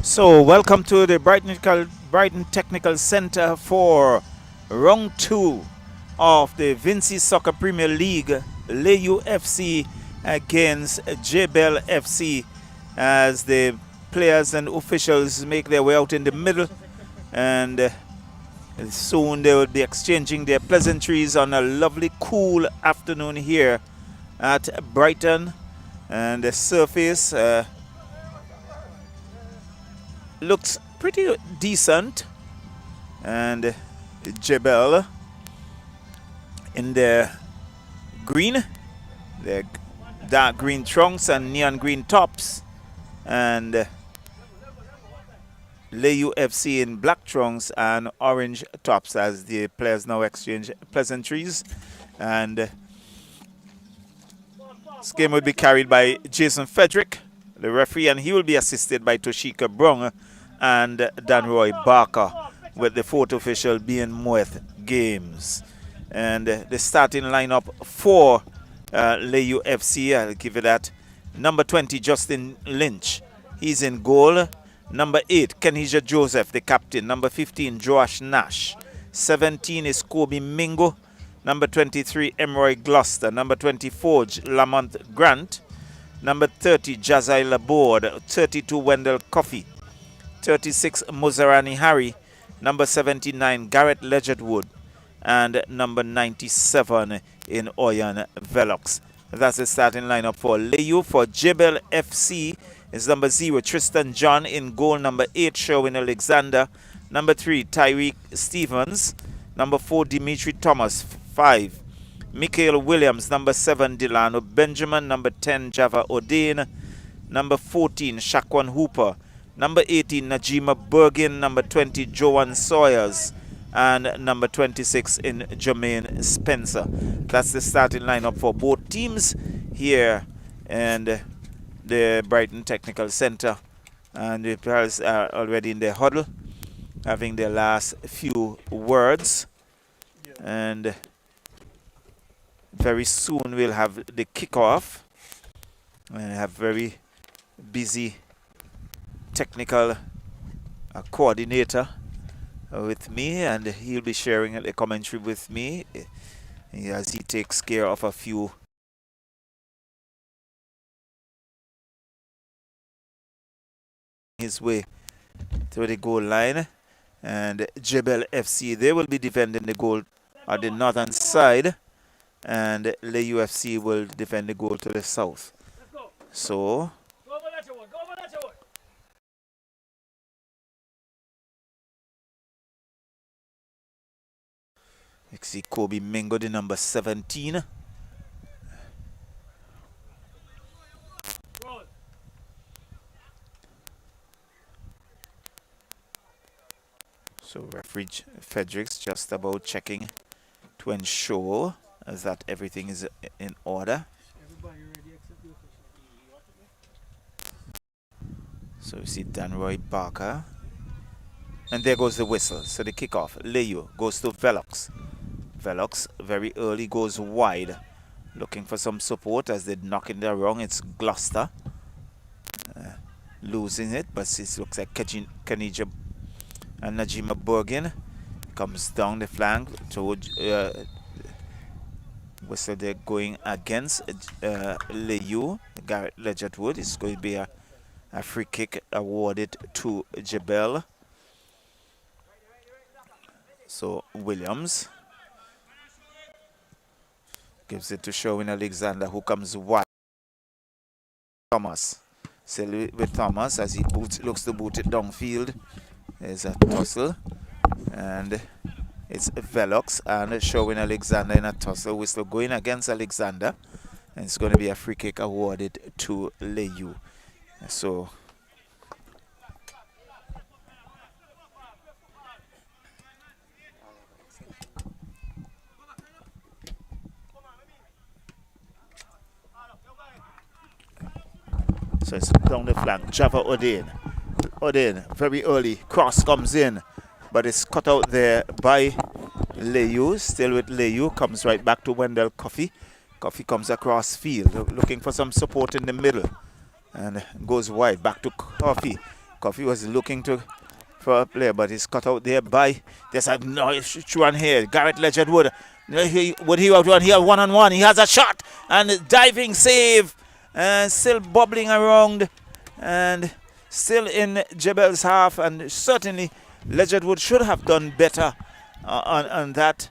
So, welcome to the Brighton Technical Center for round 2 of the Vincy Soccer Premier League. Layou FC against Jabel FC as the players and officials make their way out in the middle, and soon they will be exchanging their pleasantries on a lovely cool afternoon here at Brighton. And the surface looks pretty decent, and Jabel in the green, the dark green trunks and neon green tops, and Layou FC in black trunks and orange tops as the players now exchange pleasantries. And this game will be carried by Jason Frederick, the referee, and he will be assisted by Toshika Brung and Danroy Barker, with the fourth official being Moeth Games. And the starting lineup for Layou FC, I'll give you that. Number 20, Justin Lynch, he's in goal. Number 8, Kenija Joseph, the captain. Number 15, Joash Nash. 17 is Kobe Mingo. Number 23, Emroy Gloucester. Number 24, Lamont Grant. Number 30, Jazai Laborde. 32, Wendell Coffey. 36, Muzarani Harry. Number 79, Garrett Ledgerwood. And number 97 in Oyan Velox. That's the starting lineup for Layou. For Jabel FC is number 0, Tristan John in goal. Number 8, Sherwin Alexander. Number 3, Tyreek Stevens. Number 4, Dimitri Thomas. 5, Michael Williams. Number 7, Delano Benjamin. Number 10, Java Odane. Number 14, Shaquan Hooper. Number 18, Najima Bergin. Number 20, Joan Sawyers. And number 26 in Jermaine Spencer. That's the starting lineup for both teams here in the Brighton Technical Center. And the players are already in their huddle, having their last few words. And very soon we'll have the kickoff. I have very busy technical coordinator with me, and he'll be sharing the commentary with me as he takes care of a few his way to the goal line. And Jabel FC, they will be defending the goal at the northern side, and Layou FC will defend the goal to the south. So you see Kobe Mingo, the number 17. So referee Fredericks just about checking to ensure that everything is in order. So you see Danroy Barker. And there goes the whistle. So the kickoff. Layou goes to Velox. Velox very early goes wide, looking for some support as they knock in the wrong. It's Gloucester losing it, but it looks like Kenija and Najima Bergin comes down the flank to whistle. They're going against Layou. Garrett Ledgerwood. It's going to be a free kick awarded to Jabel. So Williams gives it to Sherwin Alexander, who comes wide. Thomas. Still with Thomas as he looks to boot it downfield. There's a tussle, and it's Velox and Sherwin Alexander in a tussle. Whistle going against Alexander, and it's going to be a free kick awarded to Layou. So it's down the flank. Java Odane. Odane, very early. Cross comes in, but it's cut out there by Layou. Still with Layou. Comes right back to Wendell Coffey. Coffey comes across field, looking for some support in the middle. And goes wide. Back to Coffey. Coffee was looking for a player, but he's cut out there by, there's a nice run here. Garrett Ledgerwood. Would he out one here, one-on-one? He has a shot and diving save. Still bubbling around and still in Jabel's half, and certainly Ledgerwood should have done better on that.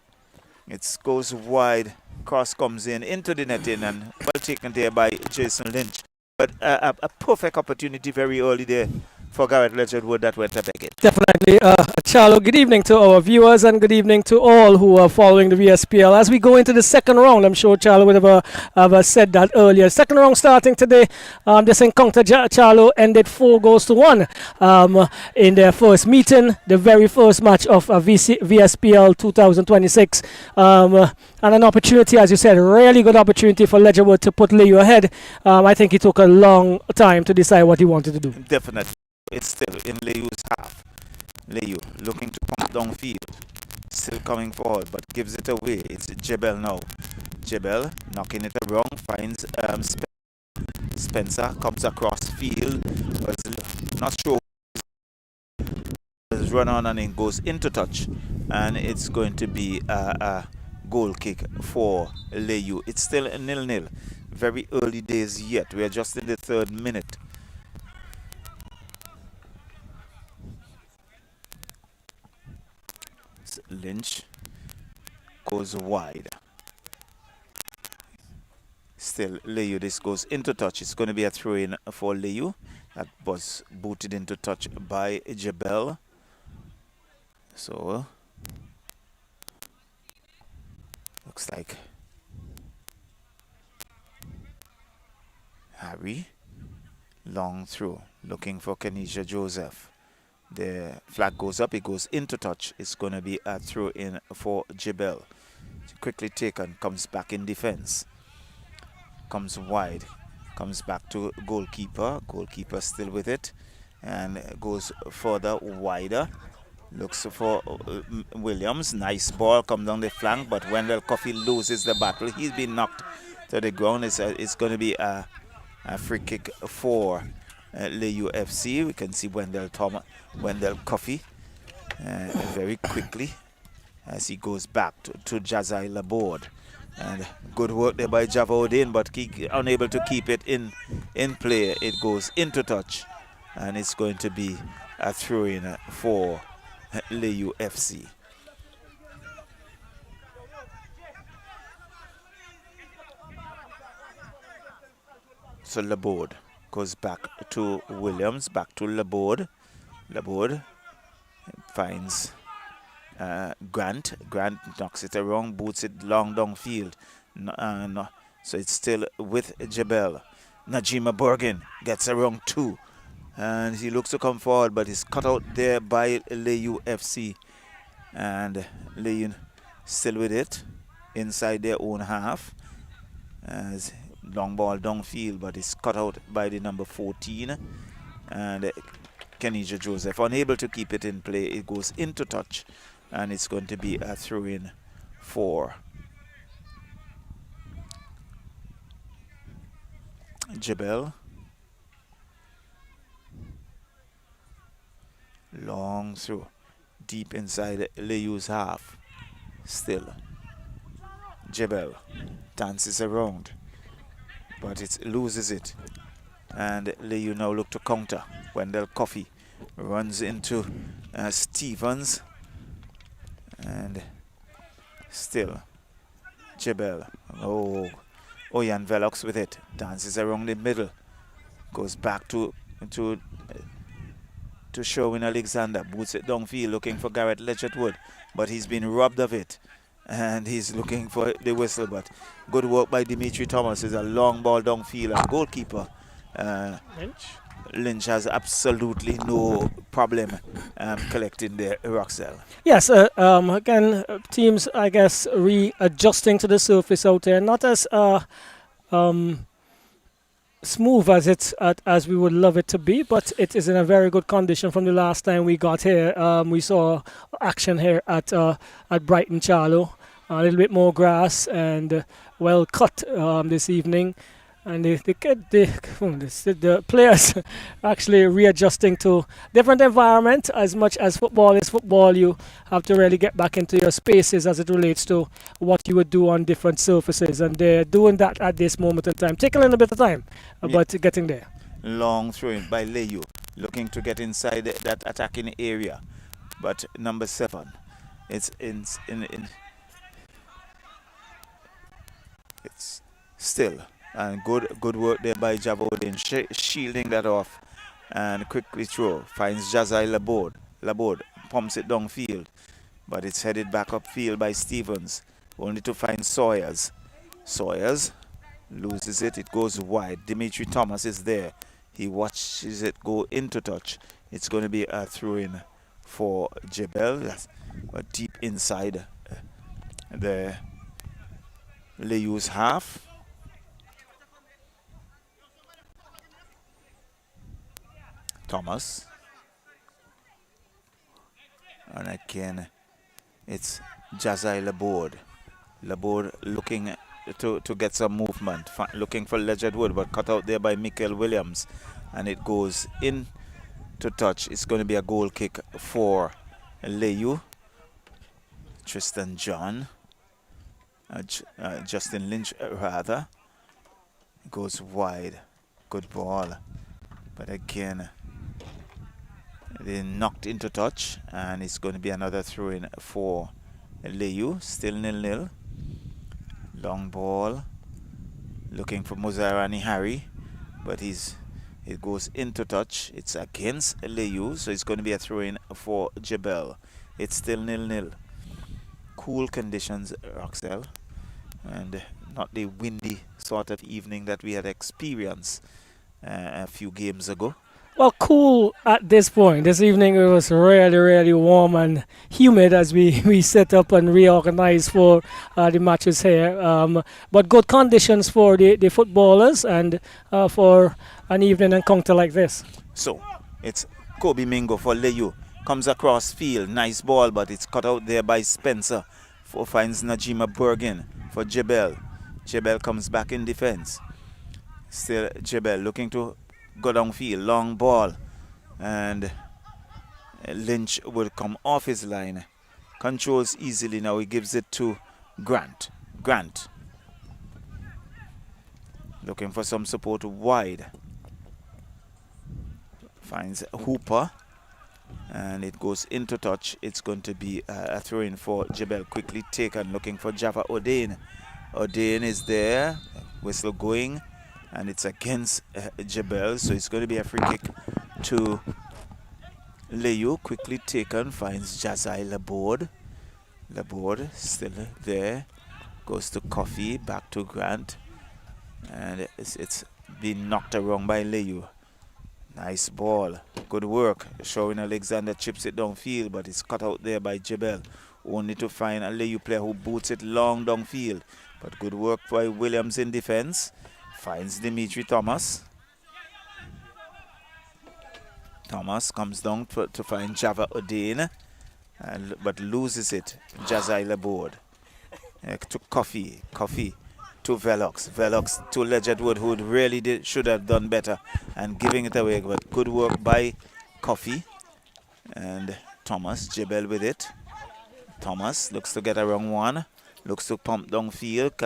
It goes wide. Cross comes into the netting and well taken there by Jason Lynch. But a perfect opportunity very early there for Garrett Ledgerwood that went to beg it. Definitely. Charlo, good evening to our viewers and good evening to all who are following the VSPL. As we go into the second round, I'm sure Charlo would have said that earlier. Second round starting today. This encounter, Charlo, ended 4-1 in their first meeting, the very first match of VSPL 2026. And an opportunity, as you said, a really good opportunity for Ledgerwood to put Layou ahead. I think he took a long time to decide what he wanted to do. Definitely. It's still in Layou's half. Layou looking to come downfield. Still coming forward, but gives it away. It's Jabel now. Jabel knocking it around, finds Spencer, comes across field. Was not sure. Run on and it goes into touch. And it's going to be a goal kick for Layou. It's still a 0-0. Very early days yet. We are just in the 3rd minute. Lynch goes wide. Still Layou. This goes into touch. It's going to be a throw-in for Layou. That was booted into touch by Jabel. So looks like Harry. Long throw. Looking for Kenisha Joseph. The flag goes up, it goes into touch. It's going to be a throw in for Jabel. Quickly taken, comes back in defense. Comes wide, comes back to goalkeeper. Goalkeeper still with it and goes further wider. Looks for Williams. Nice ball, come down the flank, but Wendell Coffey loses the battle. He's been knocked to the ground. It's going to be a free kick for Layou FC. We can see Wendell Coffey very quickly as he goes back to Jazai Laborde. And good work there by Javaudin, but unable to keep it in play. It goes into touch, and it's going to be a throw-in for Layou FC. So Laborde goes back to Williams, back to Laborde. Laborde finds Grant. Grant knocks it around, boots it long downfield. So it's still with Jabel. Najima Bergen gets around 2. And he looks to come forward, but he's cut out there by Layou FC. And Layou still with it inside their own half. As long ball downfield, but it's cut out by the number 14. And Kenisha Joseph unable to keep it in play. It goes into touch, and it's going to be a throw-in for Jabel. Long throw, deep inside Layou's half. Still, Jabel dances around, but it loses it. And Layou now look to counter. Wendell Coffey runs into Stevens. And still, Jabel. Oyan Velox with it. Dances around the middle. Goes back to Sherwin Alexander. Boots it downfield looking for Garrett Ledgerwood. But he's been robbed of it. And he's looking for the whistle. But good work by Dimitri Thomas. It's a long ball downfield. And goalkeeper Lynch has absolutely no problem collecting the Roxelle. Yes, again, teams, I guess, readjusting to the surface out there. Not as smooth as we would love it to be, but it is in a very good condition from the last time we got here. We saw action here at Brighton, Charlo. A little bit more grass and well cut this evening. And the players actually readjusting to different environment. As much as football is football, you have to really get back into your spaces as it relates to what you would do on different surfaces, and they're doing that at this moment in time. Taking a little bit of time, but getting there. Long throw in by Layou, looking to get inside that attacking area, but number 7, it's it's still. And good work there by Jabel in shielding that off, and quickly throw finds Jazai Laborde. Laborde pumps it downfield, but it's headed back upfield by Stevens, only to find Sawyers. Sawyers loses it. It goes wide. Dimitri Thomas is there. He watches it go into touch. It's going to be a throw-in for Jabel, but deep inside the Layou's half. Thomas, and again it's Jazai Laborde. Laborde looking to get some movement, looking for Legend Wood, but cut out there by Michael Williams, and it goes in to touch. It's going to be a goal kick for Layou. Tristan John, Justin Lynch rather, goes wide. Good ball, but again they knocked into touch, and it's going to be another throw-in for Layou. Still 0-0. Long ball, looking for Muzarani Harry, but it goes into touch. It's against Layou, so it's going to be a throw-in for Jabel. It's still 0-0. Cool conditions, Roxelle, and not the windy sort of evening that we had experienced a few games ago. Well, cool at this point. This evening it was really, really warm and humid as we set up and reorganize for the matches here. But good conditions for the footballers and for an evening encounter like this. So, it's Kobe Mingo for Layou. Comes across field. Nice ball, but it's cut out there by Spencer. Finds Najima Bergen for Jabel. Jabel comes back in defense. Still Jabel looking to go downfield, long ball, and Lynch will come off his line. Controls easily now. He gives it to Grant. Grant looking for some support wide. Finds Hooper, and it goes into touch. It's going to be a throw-in for Jabel. Quickly taken, looking for Java O'Dane. O'Dane is there. Whistle going. And it's against Jabel, so it's going to be a free kick to Layou. Quickly taken, finds Jazai Laborde. Laborde still there. Goes to Coffee, back to Grant. And it's been knocked around by Layou. Nice ball. Good work. Showing Alexander chips it downfield, but it's cut out there by Jabel. Only to find a Layou player who boots it long downfield. But good work by Williams in defense. Finds Dimitri Thomas. Thomas comes down to find Java O'Dane, but loses it. Jazai Laborde. To Coffee. Coffee to Velox. Velox to Legend Wood, who really should have done better and giving it away. But good work by Coffee. And Thomas, Jabel with it. Thomas looks to get around one. Looks to pump downfield.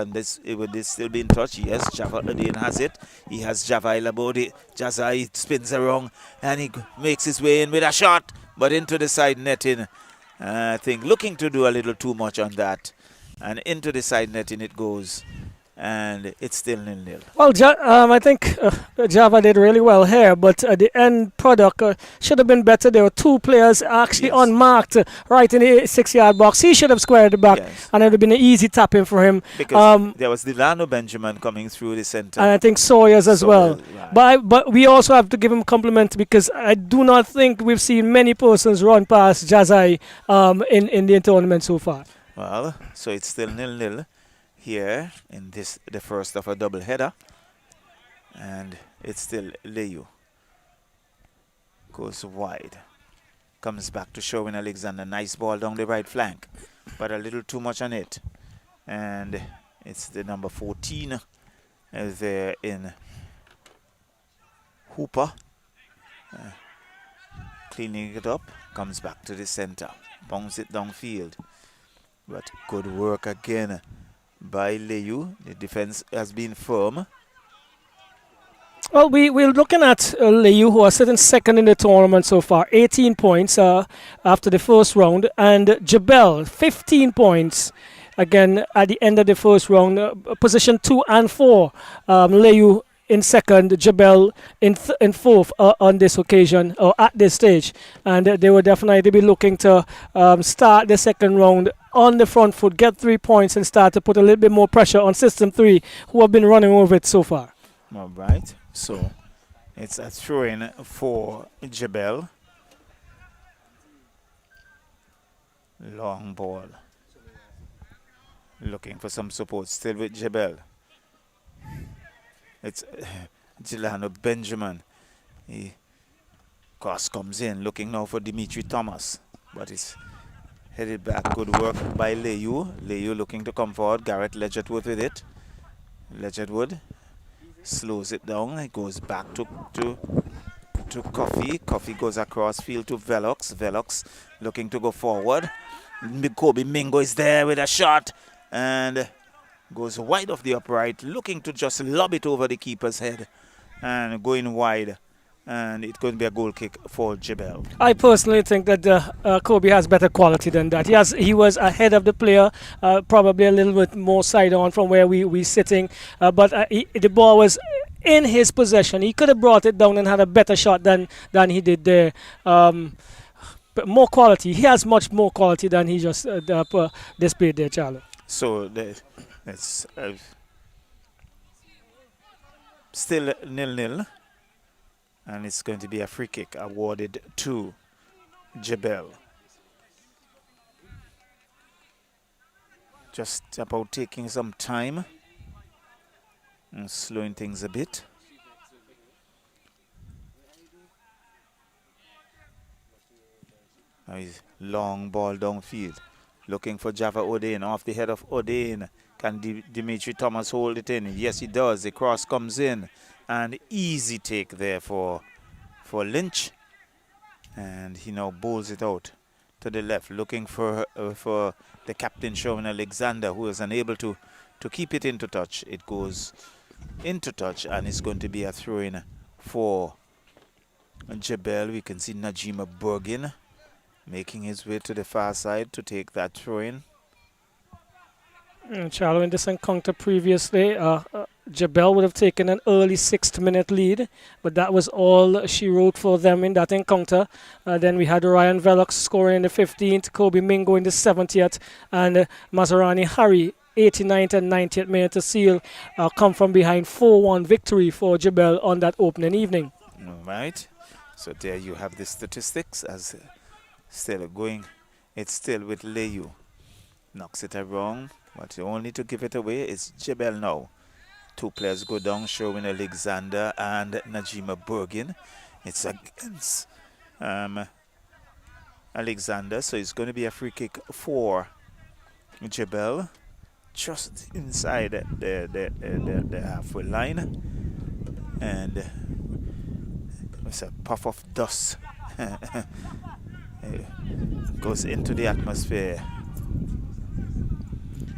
Will this still be in touch? Yes, Java O'Dane has it. He has Java Laborde. Jazai spins around and he makes his way in with a shot, but into the side netting. I think looking to do a little too much on that. And into the side netting it goes. And it's still 0-0. Well, I think Java did really well here, but the end product should have been better. There were two players actually unmarked right in the 6-yard box. He should have squared it back, and it would have been an easy tapping for him. Because there was Delano Benjamin coming through the center. And I think Sawyers as well. Right. But we also have to give him a compliment, because I do not think we've seen many persons run past Jazai in the tournament so far. Well, so it's still 0-0. Here in the first of a double header, and it's still Layou. Goes wide, comes back to Sherwin Alexander. Nice ball down the right flank, but a little too much on it, and it's the number 14 there in Hooper. Cleaning it up, comes back to the center, bounce it downfield. But good work again by Layou. The defense has been firm. Well, we're looking at Layou, who are sitting second in the tournament so far, 18 points after the first round, and Jabel, 15 points. Again, at the end of the first round, position 2 and 4. Layou in second, Jabel in fourth on this occasion, or at this stage. And they will definitely be looking to start the second round on the front foot, get 3 points, and start to put a little bit more pressure on System 3, who have been running over it so far. All right. So it's a throw-in for Jabel. Long ball. Looking for some support. Still with Jabel. It's Jelano Benjamin. He cross comes in. Looking now for Dimitri Thomas. But it's headed back. Good work by Layou. Layou looking to come forward. Garrett Ledgerwood with it. Ledgerwood slows it down. It goes back to Coffee. Coffee goes across field to Velox. Velox looking to go forward. Kobe Mingo is there with a shot and goes wide of the upright, looking to just lob it over the keeper's head and going wide. And it's going to be a goal kick for Jabel. I personally think that Kobe has better quality than that. He was ahead of the player, probably a little bit more side on from where we sitting. But the ball was in his possession. He could have brought it down and had a better shot than he did there. But more quality. He has much more quality than he just displayed there, Charlie. So it's still 0-0. And it's going to be a free kick awarded to Jabel. Just about taking some time and slowing things a bit. Now he's long ball downfield. Looking for Java Odein. Off the head of Odein. Can Dimitri Thomas hold it in? Yes, he does. The cross comes in. And easy take there for Lynch. And he now bowls it out to the left. Looking for the captain, Sherwin Alexander, who is unable to keep it into touch. It goes into touch and it's going to be a throw-in for Jabel. We can see Najima Bergin making his way to the far side to take that throw-in. Charlo, in this encounter previously, Jabel would have taken an early 6th minute lead, but that was all she wrote for them in that encounter. Then we had Ryan Velox scoring in the 15th, Kobe Mingo in the 70th, and Mazarani Harry 89th and 90th minute to seal come from behind 4-1 victory for Jabel on that opening evening. All right. So there you have the statistics as still going. It's still with Layou. Knocks it around, but only to give it away is Jabel now. 2 players go down, Sherwin Alexander and Najima Bergin. It's against Alexander, so it's going to be a free kick for Jabel, just inside the halfway line. And it's a puff of dust. Goes into the atmosphere.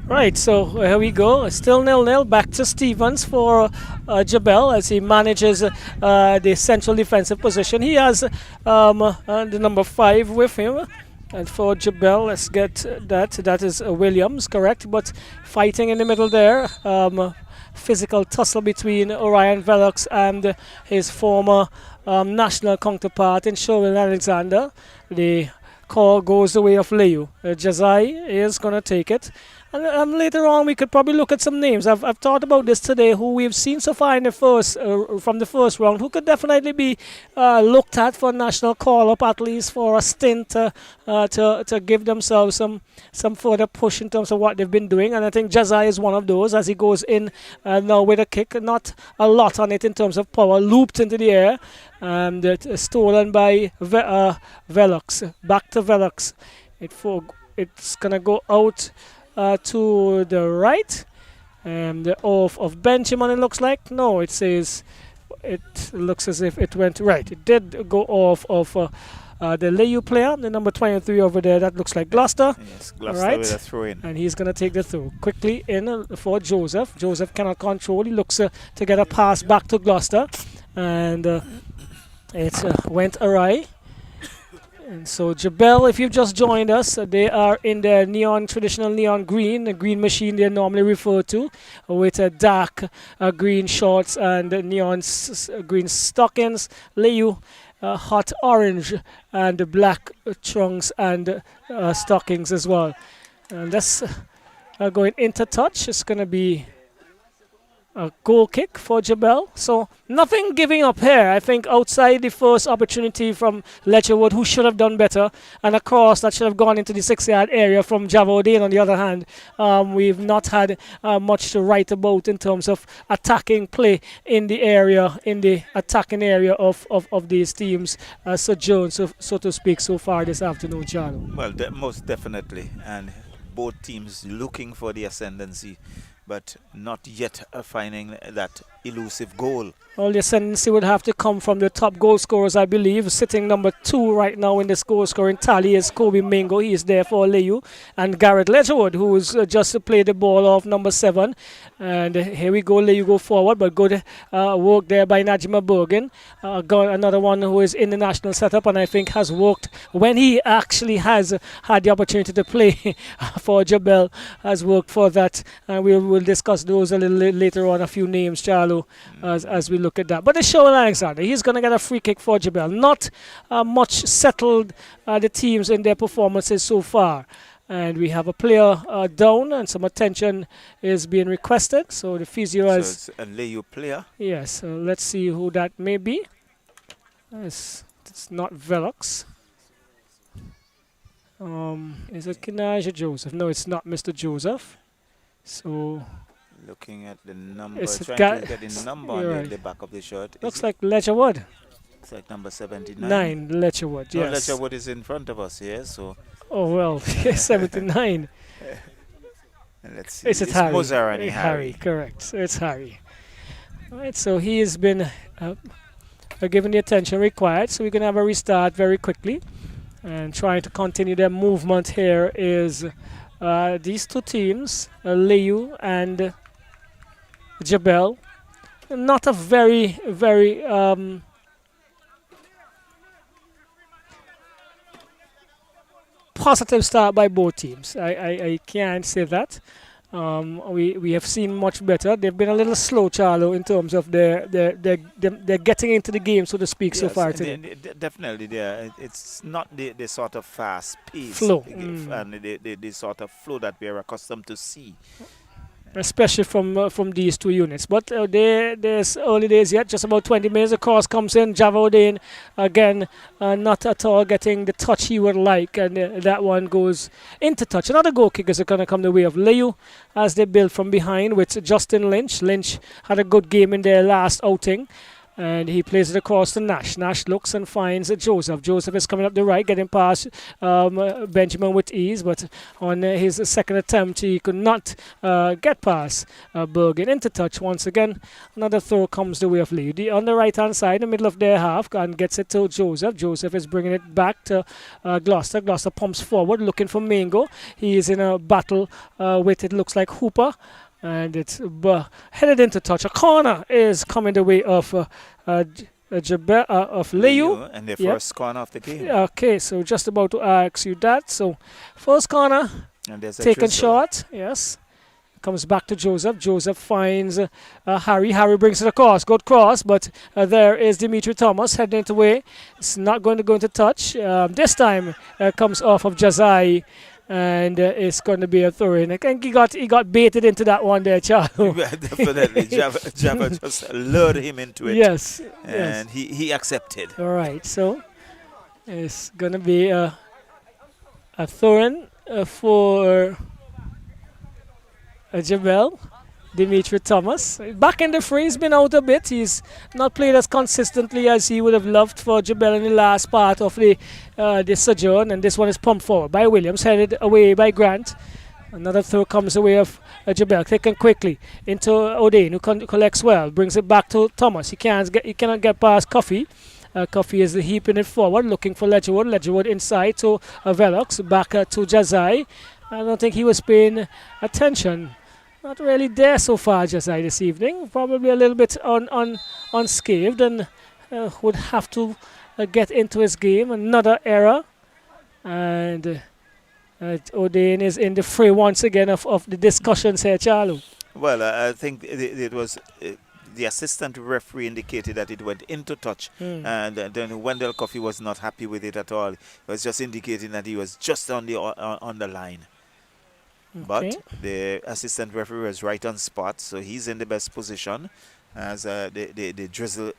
Right, so here we go. Still 0-0. Back to Stevens for Jabel as he manages the central defensive position. He has the number 5 with him. And for Jabel, let's get that. That is Williams, correct? But fighting in the middle there. Physical tussle between Orion Velox and his former national counterpart in Sherwin Alexander. The call goes the way of Layou. Jazai is going to take it. And later on, we could probably look at some names. I've thought about this today, who we've seen so far in the first from the first round, who could definitely be looked at for national call-up, at least for a stint to give themselves some further push in terms of what they've been doing. And I think Jazai is one of those as he goes in now with a kick. Not a lot on it in terms of power, looped into the air, and stolen by Velox. Back to Velox. It's going to go out to the right, The off of Benjamin, it looks like. No, it says it looks as if it went right. It did go off of the Layou player, the number 23 over there. That looks like Gloucester. Yes, Gloucester with a throw in. And he's going to take the throw quickly in for Joseph. Joseph cannot control. He looks to get a pass back to Gloucester. And it went awry. And so Jabel, if you've just joined us, they are in their traditional neon green, the green machine they normally refer to, with dark green shorts and neon green stockings. Layou, hot orange and black trunks and stockings as well. And that's going into touch. It's going to be a goal kick for Jabel. So nothing giving up here. I think outside the first opportunity from Letcherwood, who should have done better, and a cross that should have gone into the 6-yard area from Jabel. On the other hand, we've not had much to write about in terms of attacking play in the area, in the attacking area of these teams' sojourn, so to speak, so far this afternoon, Charlo. Well, most definitely. And both teams looking for the ascendancy, but not yet finding that elusive goal. Well, the ascendancy would have to come from the top goal scorers, I believe. Sitting number 2 right now in the goal scoring tally is Kobe Mingo. He is there for Layou. And Garrett Letcherwood, who's just played the ball off number 7. And here we go, Layou go forward, but good work there by Najima Bergen. Another one who is in the national setup and I think has worked when he actually has had the opportunity to play for Jabel, has worked for that. And we'll discuss those a little later on, a few names, Charlo, as we look at that. But the Sean Alexander, he's going to get a free kick for Jabel. Not much settled the teams in their performances so far. And we have a player down and some attention is being requested. So the physio has... So it's a Layou player. Yes, let's see who that may be. It's not Velox. Is it Kinaj or Joseph? No, it's not Mr. Joseph. So... Looking at the number, It's trying to get the number on right. the back of the shirt. Looks like Letcherwood. It's like number 79. 9, Letcherwood, No, yes. Letcherwood is in front of us here, so... Oh, well, 79. Let's see. It's Harry. Mozarani Harry, correct. So it's Harry. All right, so he has been given the attention required, so we're going to have a restart very quickly. And trying to continue their movement here is these two teams, Layou and Jabel. Not a very, very positive start by both teams. I can't say that. We have seen much better. They've been a little slow, Charlo, in terms of they're getting into the game, so to speak, yes, so far today. Definitely, it's not the sort of fast pace Flow. and the sort of flow that we are accustomed to see. Especially from these two units. But there's early days yet, just about 20 minutes. The cross comes in. Jabel again, not at all getting the touch he would like, and that one goes into touch. Another goal kick is going to come the way of Layou as they build from behind with Justin Lynch. Lynch had a good game in their last outing. And he plays it across to Nash. Nash looks and finds Joseph. Joseph is coming up the right, getting past Benjamin with ease. But on his second attempt, he could not get past Bergen. Into touch once again. Another throw comes the way of Lee. On the right-hand side, in the middle of their half, and gets it to Joseph. Joseph is bringing it back to Gloucester. Gloucester pumps forward, looking for Mingo. He is in a battle with, it looks like, Hooper. And it's headed into touch. A corner is coming the way of Jabel, of Layou. And the first corner of the game. Okay, so just about to ask you that. So first corner, and taken short. Yes. Comes back to Joseph. Joseph finds Harry. Harry brings it across. Good cross, but there is Dimitri Thomas heading it away. It's not going to go into touch. This time comes off of Jazai. And it's going to be a throw-in. I think he got baited into that one there, Charlo. Definitely. Java just lured him into it. Yes. And he accepted. All right. So it's going to be a throw-in for Jabel. Dimitri Thomas. Back in the fray, he's been out a bit. He's not played as consistently as he would have loved for Jabel in the last part of the sojourn. And this one is pumped forward by Williams, headed away by Grant. Another throw comes away of Jabel, taken quickly into O'Dane, who collects well, brings it back to Thomas. He cannot get past Coffee. Coffee is heaping it forward, looking for Ledgerwood. Ledgerwood inside to Velox, back to Jazai. I don't think he was paying attention. Not really there so far, Jazai, this evening. Probably a little bit unscathed, and would have to get into his game. Another error. And O'Dane is in the fray once again of the discussions here, Charlo. Well, I think it was the assistant referee indicated that it went into touch, and then Wendell Coffey was not happy with it at all. He was just indicating that he was just on the line. Okay. But the assistant referee was right on spot, so he's in the best position as the drizzle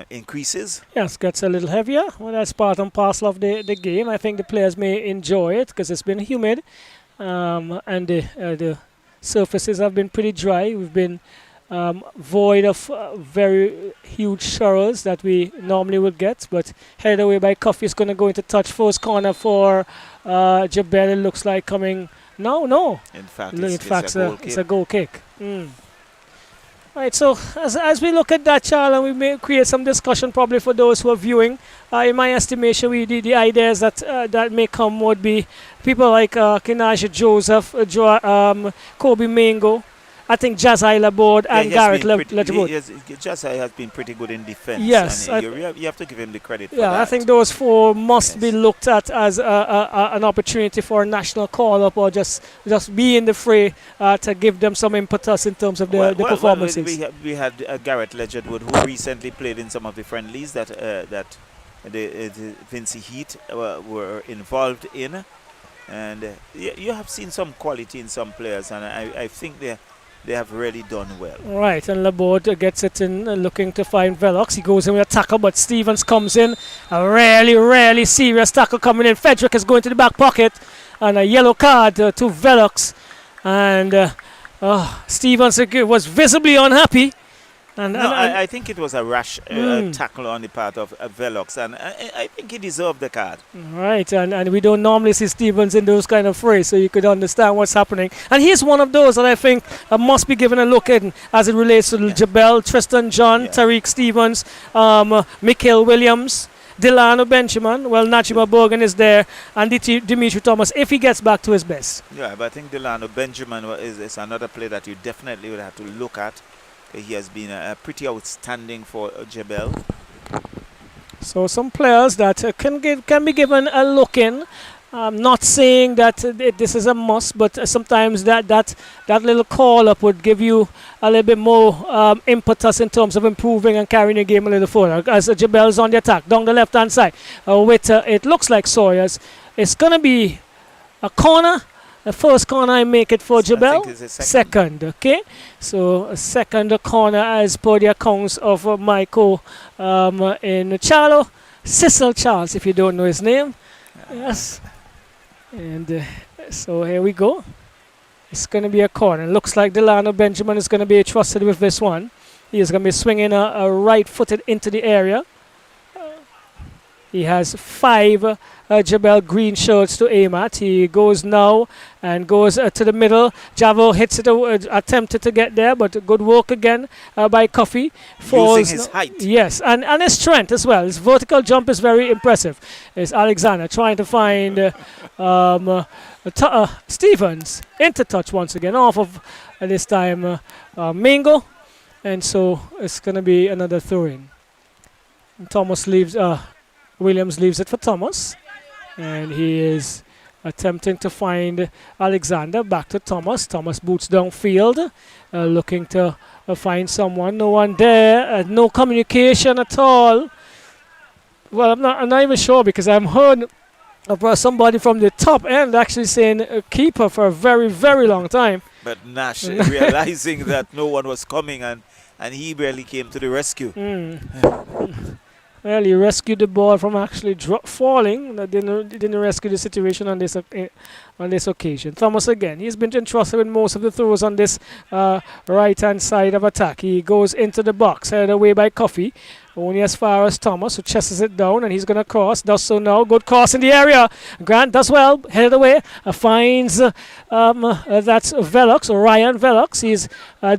increases. Yes, gets a little heavier. Well, that's part and parcel of the game. I think the players may enjoy it because it's been humid, and the surfaces have been pretty dry. We've been void of very huge showers that we normally would get, but headed away by Coffee is going to go into touch. First corner for Jabel. It looks like coming. No. In fact, it's a goal kick. Right, so as we look at that, Charles, we may create some discussion probably for those who are viewing. In my estimation, the ideas that may come would be people like Kinaja Joseph, Kobe Mango, I think Jazai Laborde and Garrett Ledgerwood. Jazai has been pretty good in defense. Yes. And you have to give him the credit for that. Yeah, I think those four must be looked at as an opportunity for a national call-up, or just be in the fray to give them some impetus in terms of the performances. We had Garrett Ledgerwood, who recently played in some of the friendlies that the Vincy Heat were involved in. And you have seen some quality in some players, and I think they have really done well. Right, and Laborde gets it in, looking to find Velox. He goes in with a tackle, but Stevens comes in. A really serious tackle coming in. Frederick is going to the back pocket, and a yellow card to Velox. And Stevens was visibly unhappy. I think it was a rash tackle on the part of Velox, and I think he deserved the card. Right, and we don't normally see Stevens in those kind of frays, so you could understand what's happening. And he's one of those that I think must be given a look in as it relates to Jabel, Tristan John, Tariq Stevens, Mikhail Williams, Delano Benjamin. Well, Najima Borgen is there, and Dimitri Thomas, if he gets back to his best. Yeah, but I think Delano Benjamin is another player that you definitely would have to look at. He has been pretty outstanding for Jabel. So some players that can be given a look in. I'm not saying that this is a must, but sometimes that little call-up would give you a little bit more impetus in terms of improving and carrying the game a little further. As Jabel's on the attack, down the left-hand side, with it looks like Sawyers. It's going to be a corner. The first corner I make it for Jabel. Second, okay? So a second corner as per the accounts of Michael in Charlo. Cecil Charles, if you don't know his name. Yes. And so here we go. It's going to be a corner. Looks like Delano Benjamin is going to be trusted with this one. He is going to be swinging a right-footed into the area. He has 5 Jabel green shirts to aim at. He goes now and goes to the middle. Javo hits it, attempted to get there, but good work again by Coffey. Using his height. Yes, and his strength as well. His vertical jump is very impressive. It's Alexander trying to find Stevens. Into touch once again off of this time Mingo. And so it's going to be another throw-in. Thomas leaves... Williams leaves it for Thomas, and he is attempting to find Alexander. Back to Thomas. Thomas boots downfield, looking to find someone. No one there. No communication at all. Well, I'm not even sure, because I'm heard of somebody from the top end actually saying keeper for a very, very long time. But Nash realizing that no one was coming, and he barely came to the rescue. Well, he rescued the ball from actually falling. Didn't rescue the situation on this on this occasion. Thomas again. He's been entrusted with most of the throws on this right-hand side of attack. He goes into the box, headed away by Coffee. Only as far as Thomas, who chases it down, and he's going to cross. Does so now. Good cross in the area. Grant does well. Headed away. Finds that's Velox, or Ryan Velox. He's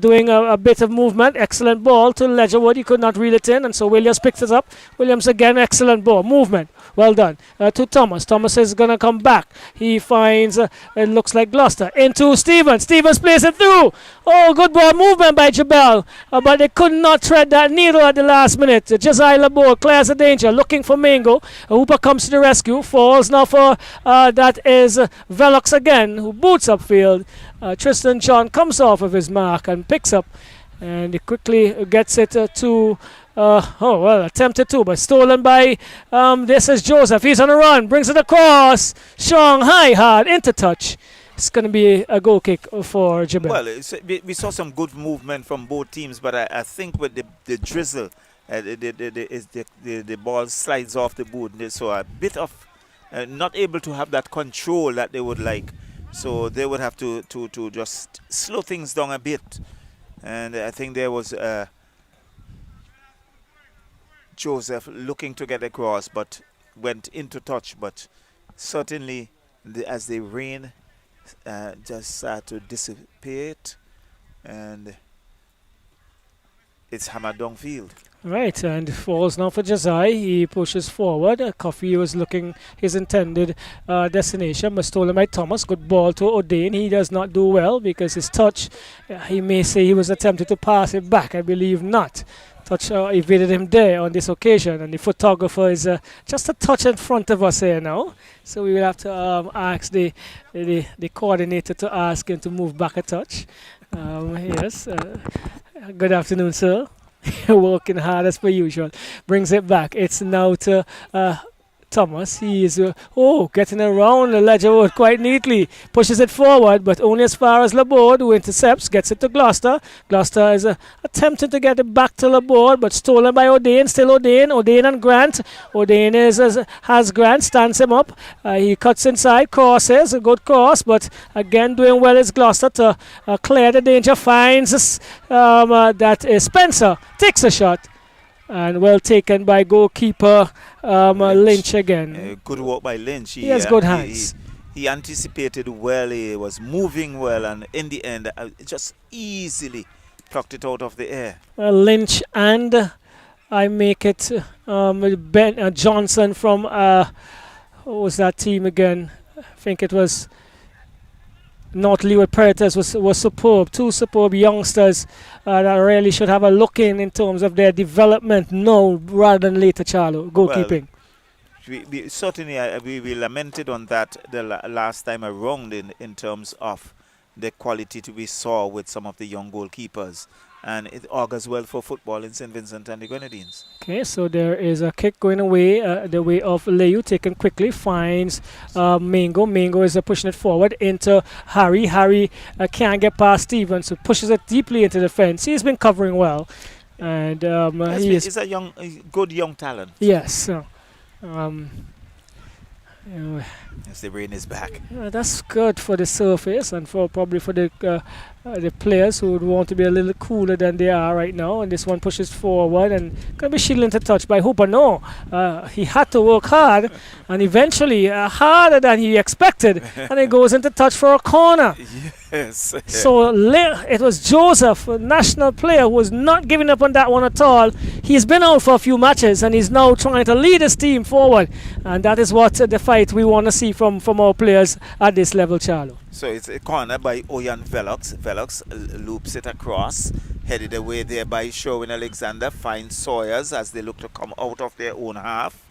doing a bit of movement. Excellent ball to Ledgerwood. He could not reel it in, and so Williams picks it up. Williams again. Excellent ball. Movement. Well done. To Thomas. Thomas is going to come back. He finds, it looks like Gloucester. Into Stevens. Stevens plays it through. Oh, good ball movement by Jabel. But they could not thread that needle at the last minute. Josiah Labor clears the danger, looking for Mingo. Hooper comes to the rescue, falls now for that is Velox again, who boots upfield. Tristan John comes off of his mark and picks up, and he quickly gets it to. Attempted to, but stolen by. This is Joseph. He's on a run, brings it across. Strong, high, hard, into touch. It's going to be a goal kick for Jabel. Well, we saw some good movement from both teams, but I think with the drizzle. The ball slides off the boot, so a bit of not able to have that control that they would like. So they would have to just slow things down a bit. And I think there was Joseph looking to get across, but went into touch. But certainly, as the rain just started to dissipate, and it's hammered downfield. Right, and falls now for Jazai. He pushes forward. Coffee was looking his intended destination, but stolen by Thomas. Good ball to O'Dane. He does not do well because his touch, he may say he was attempting to pass it back. I believe not. Touch evaded him there on this occasion, and the photographer is just a touch in front of us here now. So we will have to ask the coordinator to ask him to move back a touch. Yes. Good afternoon, sir. Working hard as per usual. Brings it back. It's now to Thomas. He is getting around the Ledgerwood quite neatly. Pushes it forward, but only as far as Laborde, who intercepts, gets it to Gloucester. Gloucester is attempting to get it back to Laborde, but stolen by O'Dane. Still O'Dane. O'Dane and Grant. O'Dane has Grant, stands him up. He cuts inside, crosses, a good cross, but again doing well is Gloucester to clear the danger. Finds that is Spencer. Takes a shot. And well taken by goalkeeper Lynch again. Good work by Lynch. He has good hands. He anticipated well. He was moving well, and in the end, just easily plucked it out of the air. Lynch and I make it Ben Johnson from what was that team again? I think it was North Leeward Predators was superb. Two superb youngsters that really should have a look in terms of their development now rather than later, Charlo. Goalkeeping. Well, we certainly we lamented on that the last time around in terms of the quality we saw with some of the young goalkeepers. And it augurs well for football in St. Vincent and the Grenadines. Okay, so there is a kick going away, the way of Layou, taken quickly, finds Mingo. Mingo is pushing it forward into Harry. Harry can't get past Stevens, so pushes it deeply into the fence. He's been covering well. And he's a good young talent. Yes. As the rain is back. That's good for the surface and probably for the players who would want to be a little cooler than they are right now. And this one pushes forward and going to be shielded into touch by Hooper. No, he had to work hard and eventually harder than he expected. And it goes into touch for a corner. Yes. So it was Joseph, a national player, who was not giving up on that one at all. He's been out for a few matches and he's now trying to lead his team forward. And that is what the fight we want to see from our players at this level, Charlo. So it's a corner by Oyan Velox. Velox loops it across, headed away there by Sherwin Alexander, finds Sawyers as they look to come out of their own half.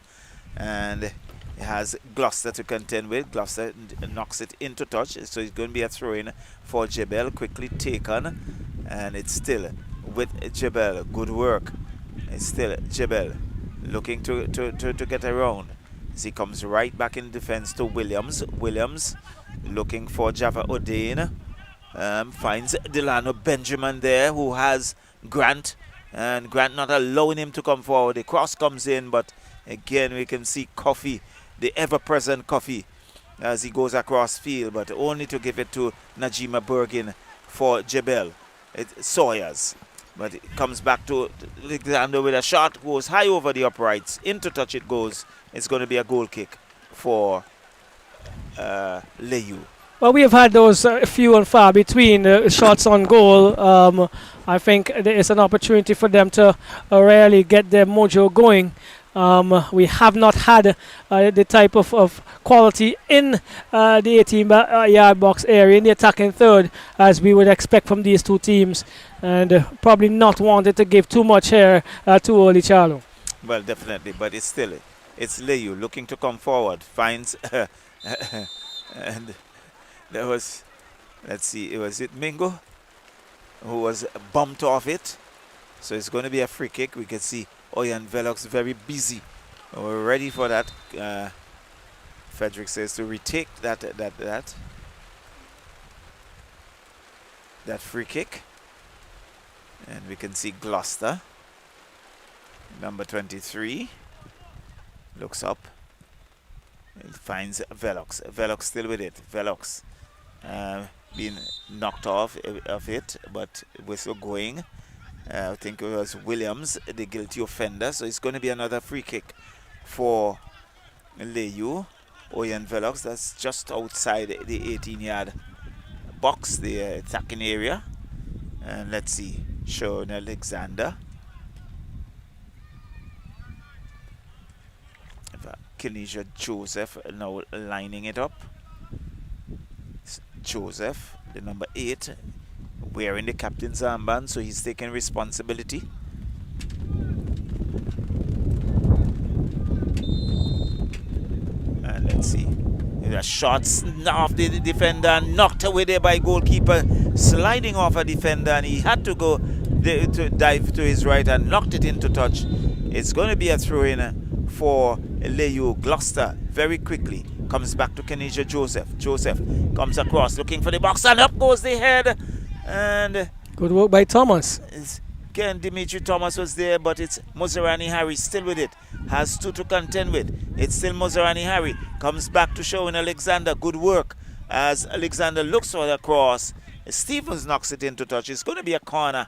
And it has Gloucester to contend with. Gloucester knocks it into touch, so it's going to be a throw-in for Jabel, quickly taken. And it's still with Jabel. Good work. It's still Jabel looking to get around. As he comes right back in defense to Williams. Williams looking for Java O'Dane. Finds Delano Benjamin there, who has Grant. And Grant not allowing him to come forward. The cross comes in, but again we can see Coffee, the ever-present Coffee, as he goes across field, but only to give it to Najima Bergin for Jabel. Sawyers. But it comes back to Alexander with a shot, goes high over the uprights. Into touch it goes. It's going to be a goal kick for Layou. Well, we have had those few and far between shots on goal. I think there is an opportunity for them to really get their mojo going. We have not had the type of quality in the 18-yard box area in the attacking third as we would expect from these two teams, and probably not wanted to give too much here too early, Charlo. Well, definitely, but it's Layou looking to come forward, finds and there was, let's see, was it Mingo who was bumped off it, so it's going to be a free kick. We can see Oyan Velox very busy. We're ready for that. Frederick says to retake that free kick. And we can see Gloucester, number 23, looks up. It finds Velox. Velox still with it. Velox being knocked off of it, but we're still going. I think it was Williams, the guilty offender. So it's going to be another free kick for Layou. Oyan Velox, that's just outside the 18-yard box, the attacking area. And let's see, Sean Alexander. Kenisha Joseph now lining it up. Joseph, the number 8, wearing the captain's armband, so he's taking responsibility. And let's see. A shot off the defender, knocked away there by goalkeeper, sliding off a defender, and he had to go to dive to his right and knocked it into touch. It's going to be a throw-in for Layou. Gloucester very quickly comes back to Kenisha Joseph. Joseph comes across looking for the box, and up goes the head. And good work by Thomas. Again, Dimitri Thomas was there, but it's Mozarani Harry still with it. Has 2 to contend with. It's still Mozarani Harry. Comes back to Sean Alexander. Good work as Alexander looks for the cross. Stevens knocks it into touch. It's going to be a corner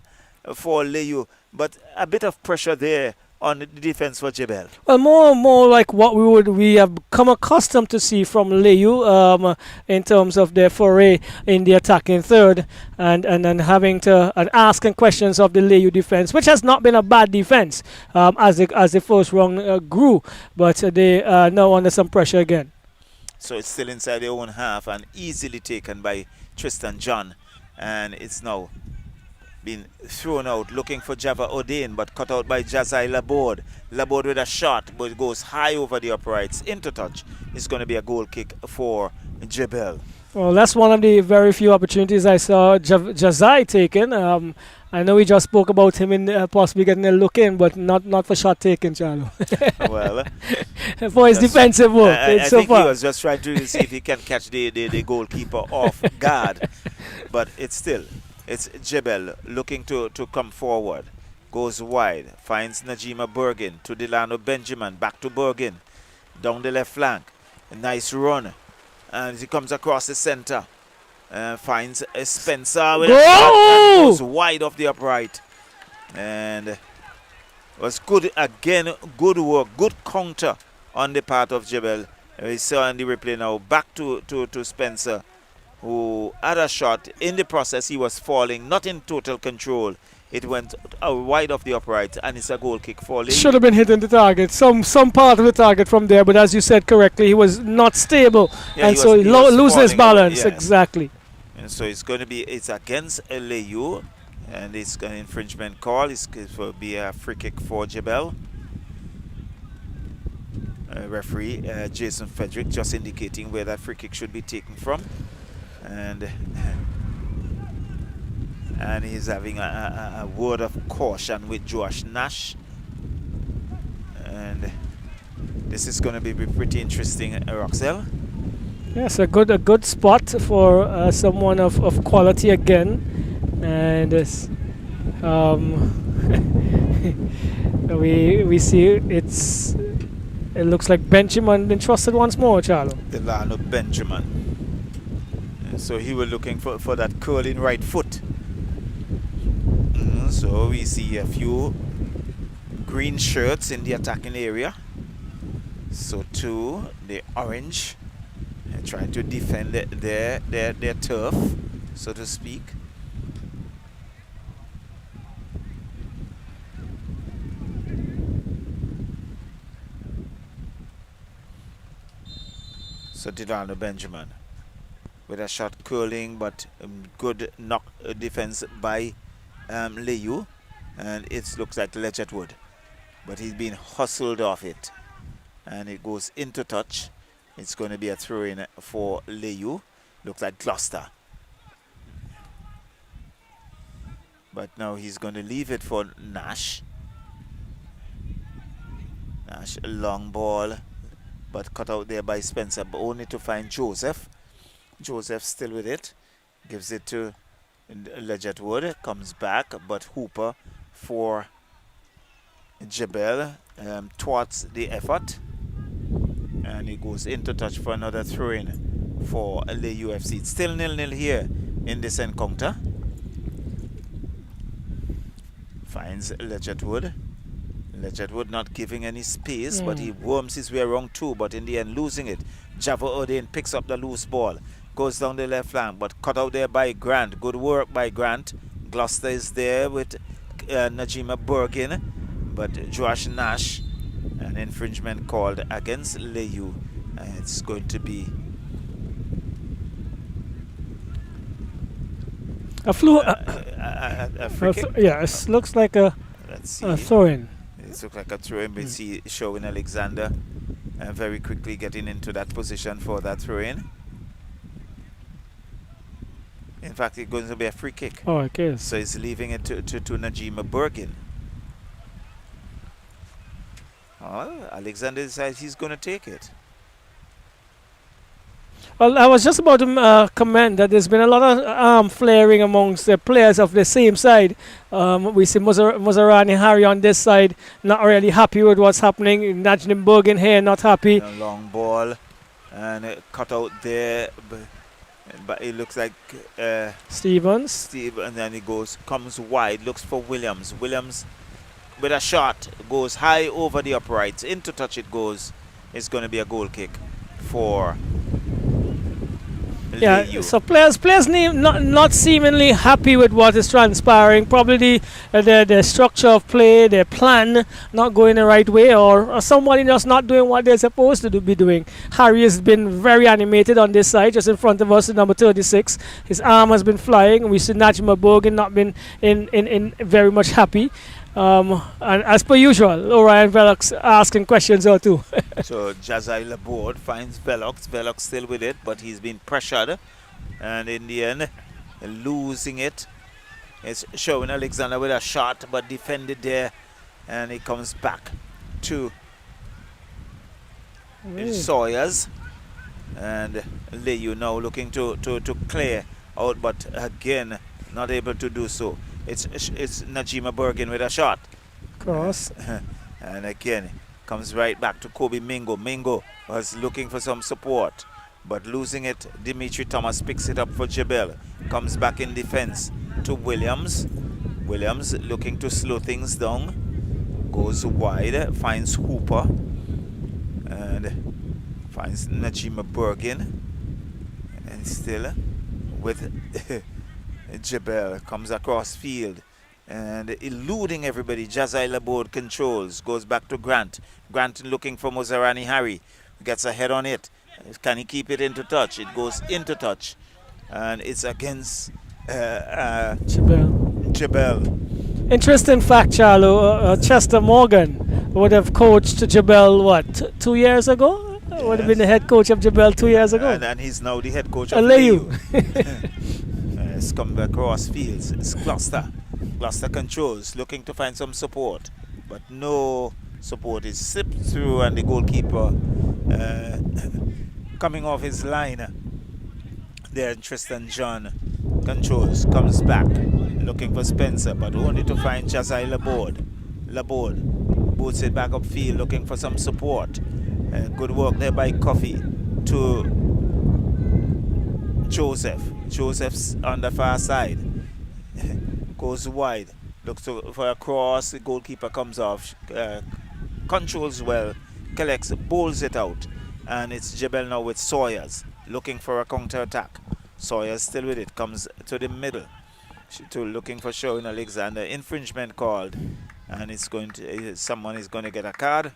for Layou, but a bit of pressure there on the defense for Jabel. Well, more like what we have come accustomed to see from Layou in terms of their foray in the attacking third, and then having to asking questions of the Layou defense, which has not been a bad defense as the first round grew, but they are now under some pressure again. So it's still inside their own half and easily taken by Tristan John, and it's now been thrown out looking for Java Odain, but cut out by Jazai Laborde. Laborde with a shot, but it goes high over the uprights into touch. It's going to be a goal kick for Jabel. Well, that's one of the very few opportunities I saw Jazai taken. I know we just spoke about him in possibly getting a look in, but not for shot taken, Charlo. Well, for his defensive work. I so think far. he was just trying to see if he can catch the goalkeeper off guard, but it's Jabel looking to come forward. Goes wide, finds Najima Bergin to Delano Benjamin, back to Bergin, down the left flank. A nice run, and he comes across the center. Finds Spencer with a shot and goes wide off the upright. And it was good again, good work, good counter on the part of Jabel. We saw in the replay now, back to Spencer, who had a shot. In the process, he was falling, not in total control. It went wide off the upright, and it's a goal kick for Layou. Should have been hitting the target, some part of the target from there, but as you said correctly, he was not stable, and so he loses his balance. Yes. Exactly. And so it's going to be, it's against Layou, and it's an infringement call. It will be a free kick for Jabel. Referee Jason Frederick just indicating where that free kick should be taken from. And he's having a word of caution with Josh Nash, and this is going to be pretty interesting, Roxelle. Yes, a good spot for someone of quality again, and we see It looks like Benjamin been trusted once more, Charlo. Delano Benjamin. So he was looking for that curling right foot. So we see a few green shirts in the attacking area. So too, the orange trying to defend their turf, so to speak. So Delano Benjamin with a shot curling, but good knock defense by Layou, and it looks like Ledgetwood, but he's been hustled off it, and it goes into touch. It's going to be a throw-in for Layou. Looks like Gloucester, but now he's going to leave it for Nash. Nash, a long ball, but cut out there by Spencer, but only to find Joseph. Joseph still with it, gives it to Ledgetwood, comes back, but Hooper for Jabel thwarts the effort, and he goes into touch for another throw-in for Layou FC. It's still 0-0 here in this encounter. Finds Ledgetwood. Ledgetwood not giving any space, but he worms his way around too, but in the end losing it. Java Odin picks up the loose ball, goes down the left flank, but cut out there by Grant. Good work by Grant. Gloucester is there with Najima Bergin, but Josh Nash, an infringement called against Layou. It's going to be a free kick. Yeah, it looks like a throw-in. It looks like a throw-in. We see showing Alexander very quickly getting into that position for that throw-in. In fact, it's going to be a free kick. Oh, okay. So he's leaving it to Najima Bergin. Well, Alexander decides he's going to take it. Well, I was just about to comment that there's been a lot of flaring amongst the players of the same side. We see Muzarani Harry on this side, not really happy with what's happening. Najim Bergin here, not happy. A long ball and cut out there, but it looks like Stevens. And then he comes wide, looks for Williams. Williams with a shot goes high over the uprights, into touch it goes. It's going to be a goal kick for Layou. So players not seemingly happy with what is transpiring. Probably the structure of play, their plan not going the right way, or somebody just not doing what they're supposed to be doing. Harry has been very animated on this side, just in front of us, number 36. His arm has been flying. We see Najima Bergin not been in very much happy. And as per usual, Orion Velox asking questions or two. So Jazai Laborde finds Velox. Velox still with it, but he's been pressured. And in the end, losing it. It's showing Alexander with a shot, but defended there. And he comes back to Sawyers. And Layou now looking to clear out, but again, not able to do so. It's Najima Bergin with a shot. Cross. And again, comes right back to Kobe Mingo. Mingo was looking for some support, but losing it. Dimitri Thomas picks it up for Jabel. Comes back in defense to Williams. Williams looking to slow things down. Goes wide, finds Hooper. And finds Najima Bergin. And still with Jabel, comes across field and eluding everybody. Jazai Laborde controls, goes back to Grant. Grant looking for Muzarani Harry, gets a head on it. Can he keep it into touch? It goes into touch, and it's against Jabel. Interesting fact, Charlo. Chester Morgan would have coached Jabel, what, 2 years ago? Yes. Would have been the head coach of Jabel 2 years ago. And he's now the head coach of Layou. It's come across fields. It's Gloucester. Gloucester controls, looking to find some support, but no support is slipped through, and the goalkeeper coming off his line there. Tristan John controls, comes back, looking for Spencer, but only to find Jazai Laborde. Laborde boots it back upfield, looking for some support. Good work there by Coffee to Joseph. Joseph's on the far side. Goes wide. Looks for a cross. The goalkeeper comes off. Controls well. Collects, bowls it out. And it's Jabel now with Sawyers. Looking for a counter attack. Sawyers still with it. Comes to the middle. Looking for Sherwin Alexander. Infringement called. And it's going to someone is going to get a card.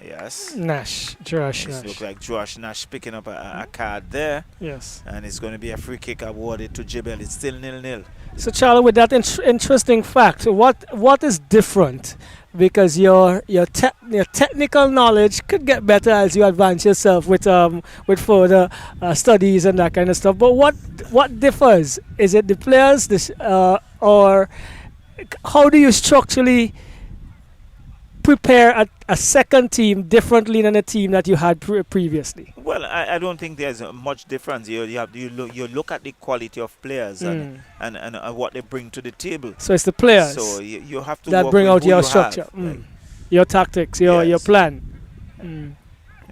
Yes. Josh Nash. It looks like Josh Nash picking up a card there. Yes. And it's going to be a free kick awarded to Jabel. It's still 0-0. So, Charlie, with that interesting fact, what is different? Because your technical knowledge could get better as you advance yourself with further studies and that kind of stuff. But what differs? Is it the players, or how do you structurally prepare a second team differently than a team that you had previously? Well, I don't think there's much difference. You look at the quality of players and what they bring to the table. So it's the players. So you have to that work bring with out who your you structure, have. your tactics, your plan. And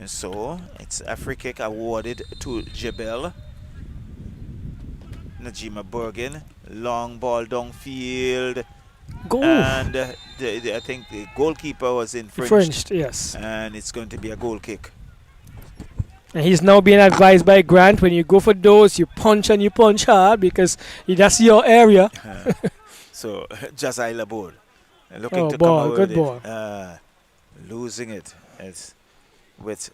so it's a free kick awarded to Jabel. Najima Bergen, long ball downfield. Goal. And I think the goalkeeper was infringed. Yes. And it's going to be a goal kick. And he's now being advised by Grant, when you go for those, you punch and you punch hard because that's your area. So, Jazai Laborde looking to ball, come out good with ball. it. Losing it. It's with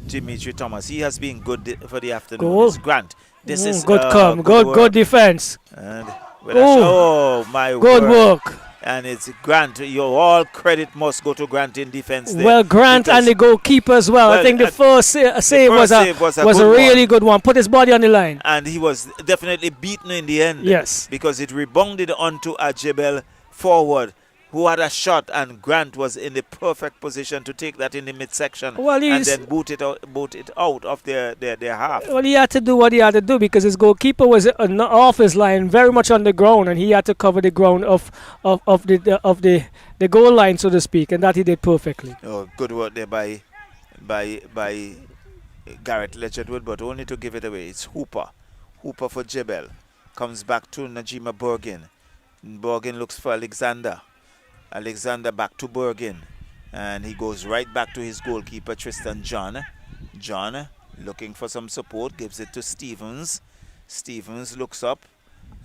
Dimitri Thomas. He has been good for the afternoon. Goal. It's Grant. This is good defense. And my good word. work. And it's Grant. All credit must go to Grant in defense there. Well, Grant and the goalkeeper as well. I think the first save was a really good one. Put his body on the line. And he was definitely beaten in the end. Yes. Because it rebounded onto a Jabel forward who had a shot, and Grant was in the perfect position to take that in the midsection and then boot it out of their half. Well, he had to do what he had to do because his goalkeeper was off his line, very much on the ground, and he had to cover the ground of the goal line, so to speak, and that he did perfectly. Oh, good work there by Garrett Ledgerwood, but only to give it away. It's Hooper for Jabel. Comes back to Najima Bergen. Bergen looks for Alexander back to Bergen, and he goes right back to his goalkeeper Tristan John looking for some support, gives it to Stevens looks up,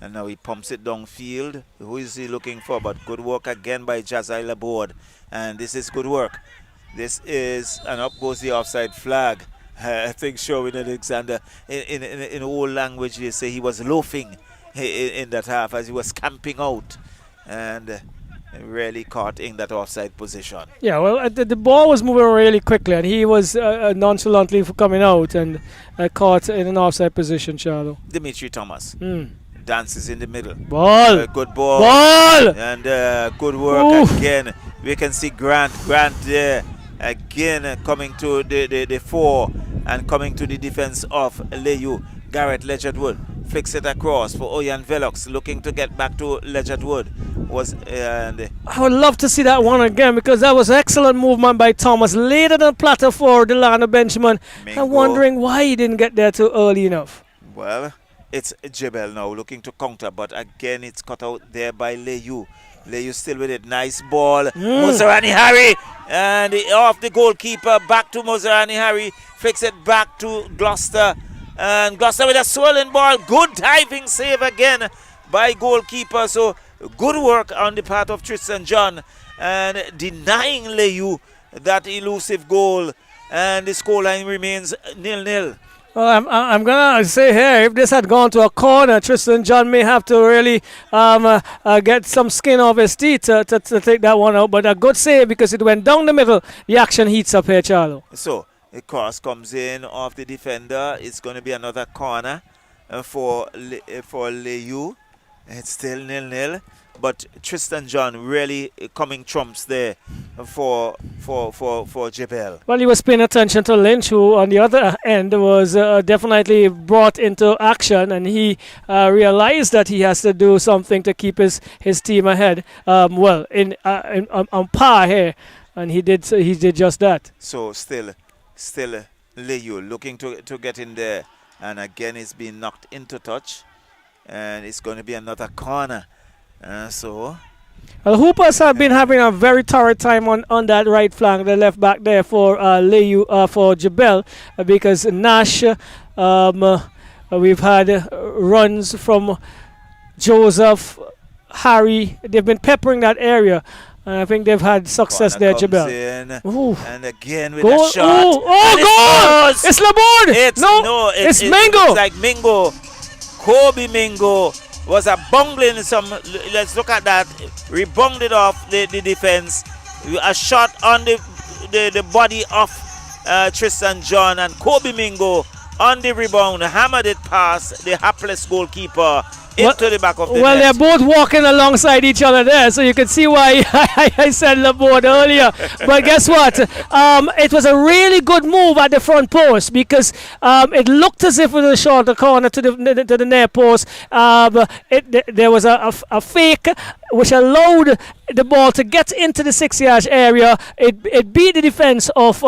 and now he pumps it downfield. Who is he looking for? But good work again by Jazai Laborde, and this is good work. This is, and up goes the offside flag. I think Sherwin Alexander, in old language they say he was loafing in that half as he was camping out, and really caught in that offside position. Yeah, well, the ball was moving really quickly, and he was nonchalantly coming out and caught in an offside position, Charlo. Dimitri Thomas dances in the middle. Ball. Good ball. And good work again. We can see Grant there again coming to the fore and coming to the defense of Layou. Garrett Ledgerwood flicks it across for Oyan Velox, looking to get back to Ledgerwood. I would love to see that one again, because that was excellent movement by Thomas. Laid it on platter for Delano Benjamin. I'm wondering why he didn't get there too early enough. Well, it's Jabel now looking to counter, but again it's cut out there by Layou. Layou still with it. Nice ball. Mozarani Harry. And off the goalkeeper. Back to Mozarani Harry. Flicks it back to Gloucester. And Gloucester with a swirling ball. Good diving save again by goalkeeper. So good work on the part of Tristan John, and denying Layou that elusive goal, and the scoreline remains 0-0. Well, I'm gonna say here, if this had gone to a corner, Tristan John may have to really get some skin off his teeth to take that one out. But a good save, because it went down the middle. The action heats up here, Charlo. So the cross comes in off the defender. It's going to be another corner for Layou. It's still 0-0, but Tristan John really coming trumps there for Jabel. Well, he was paying attention to Lynch, who on the other end was definitely brought into action, and he realized that he has to do something to keep his team ahead. On par here. and he did just that. So still Layou looking to get in there, and again it's being knocked into touch, and it's going to be another corner. So Well, Hoopers have been having a very torrid time on that right flank, the left back there for Layou, for Jabel, because Nash, we've had runs from Joseph, Harry. They've been peppering that area. And I think they've had success corner there, comes Jabel. in, Ooh. and again with Goal. a shot. Oh, goal! It's Laborde! No, it's Mingo! It's like Mingo. Kobe Mingo was a bungling some. Let's look at that. Rebounded off the defense. A shot on the body of Tristan John, and Kobe Mingo on the rebound hammered it past the hapless goalkeeper into the back of the net. Well, they're both walking alongside each other there, so you can see why I said Laborde earlier. But guess what? It was a really good move at the front post, because it looked as if it was a shorter corner to the near post. There was a fake which allowed the ball to get into the 6-yard area. It beat the defense of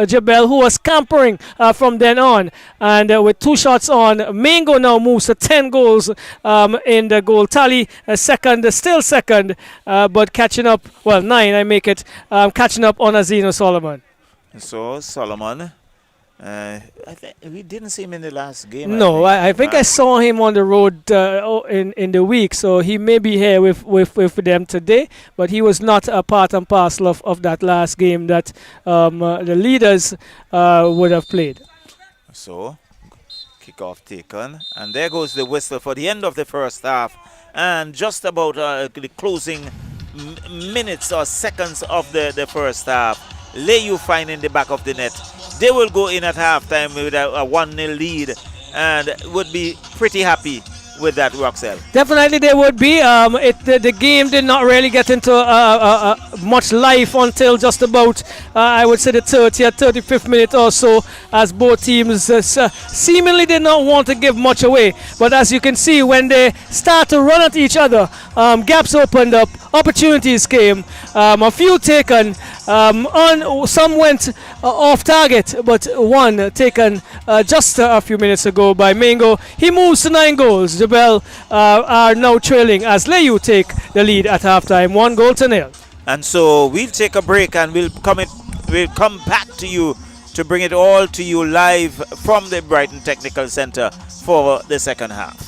Jabel, who was scampering from then on. And with 2 shots on, Mingo now moves to 10 goals in the goal tally. Still second, but catching up, 9 I make it, catching up on Azino Solomon. So Solomon, I think we didn't see him in the last game. No, I think I saw him on the road in the week, so he may be here with them today, but he was not a part and parcel of that last game that the leaders would have played. So kickoff taken, and there goes the whistle for the end of the first half, and just about the closing minutes or seconds of the first half. Layou finding the back of the net. They will go in at halftime with a 1-0 lead, and would be pretty happy with that, Roxelle. Definitely they would be. The game did not really get into much life until just about, I would say, the 30th, 35th minute or so, as both teams seemingly did not want to give much away. But as you can see, when they start to run at each other, gaps opened up, opportunities came, a few taken, some went off target, but one taken just a few minutes ago by Mingo. He moves to 9 goals. Jabel are now trailing as Layou take the lead at halftime, 1-0. And so we'll take a break, and we'll come back to you to bring it all to you live from the Brighton Technical Center for the second half.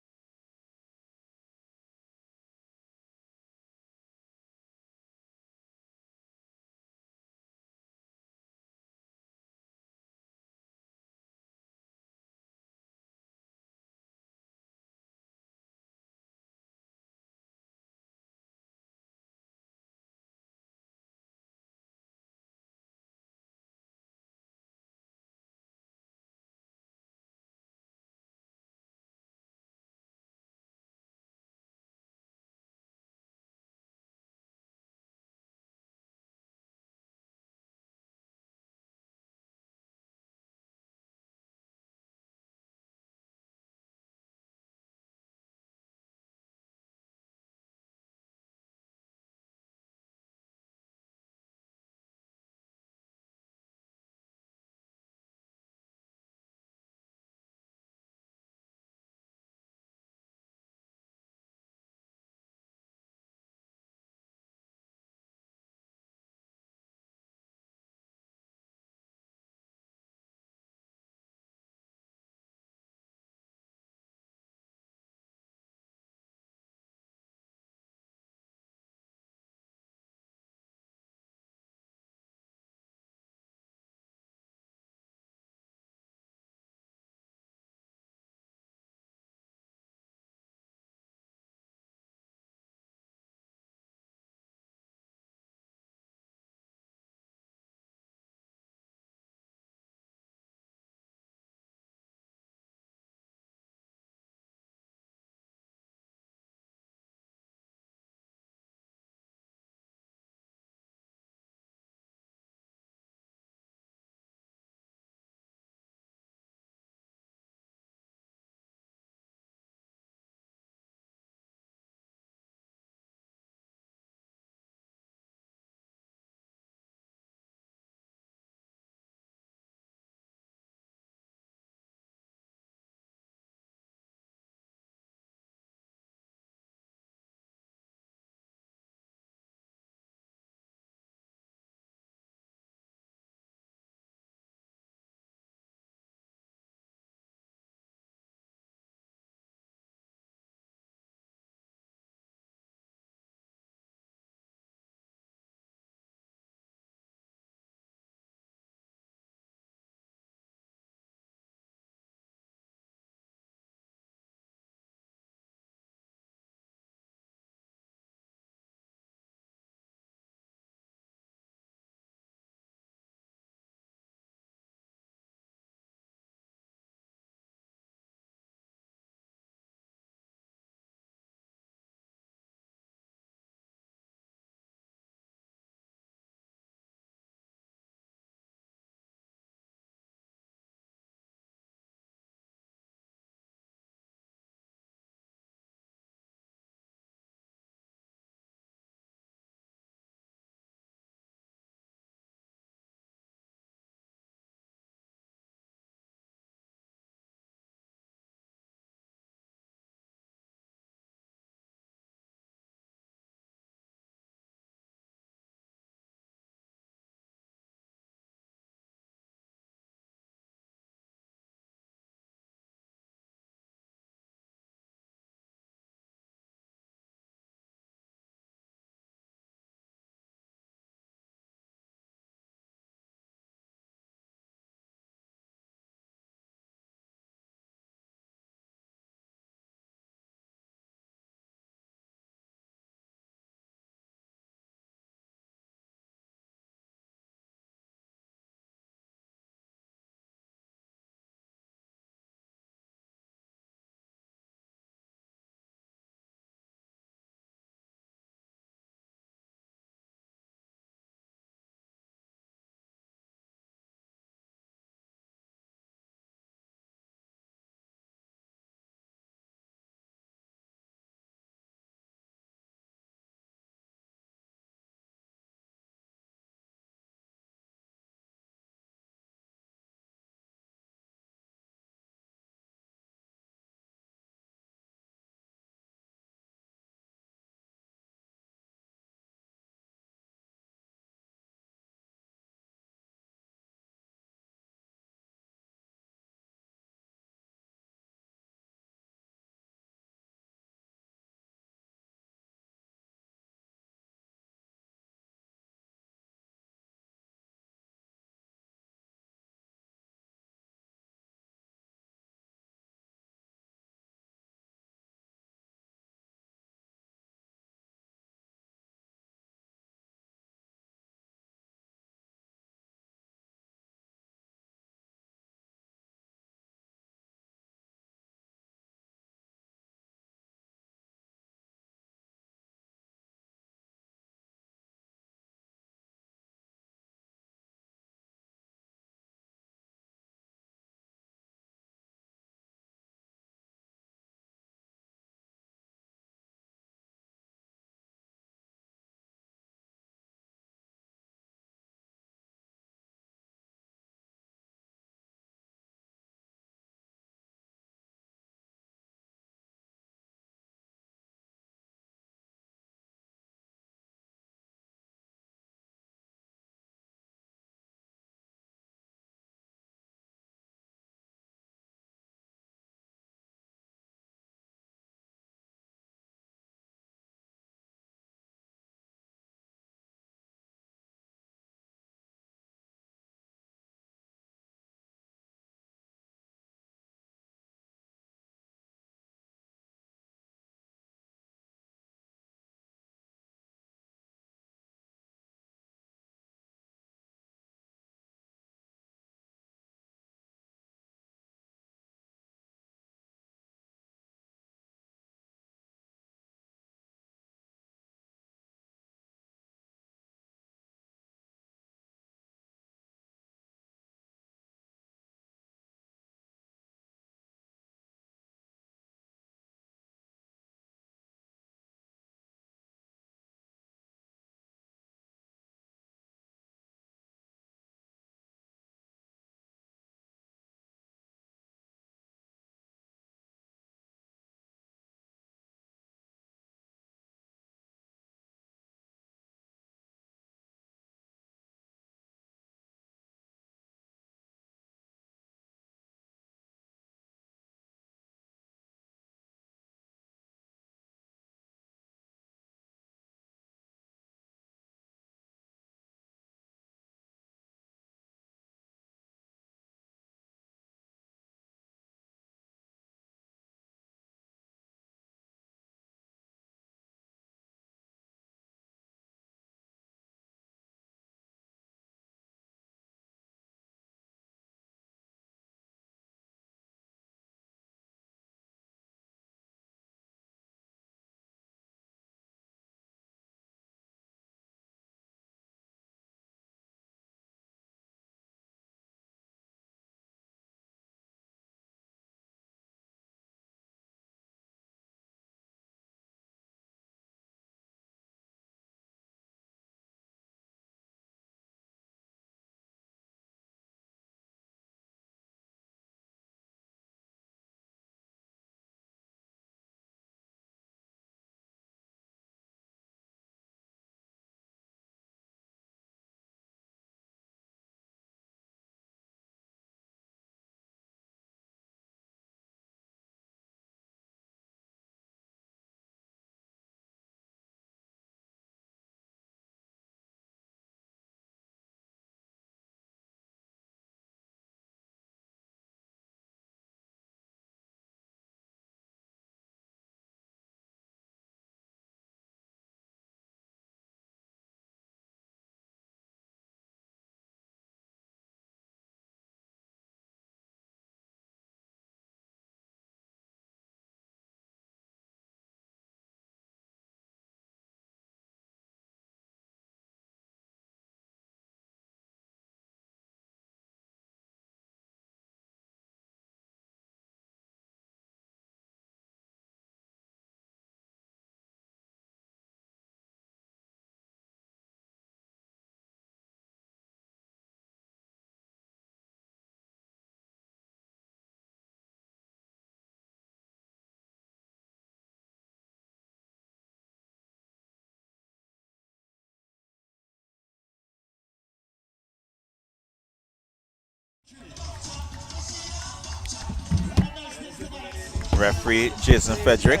Referee Jason Frederick.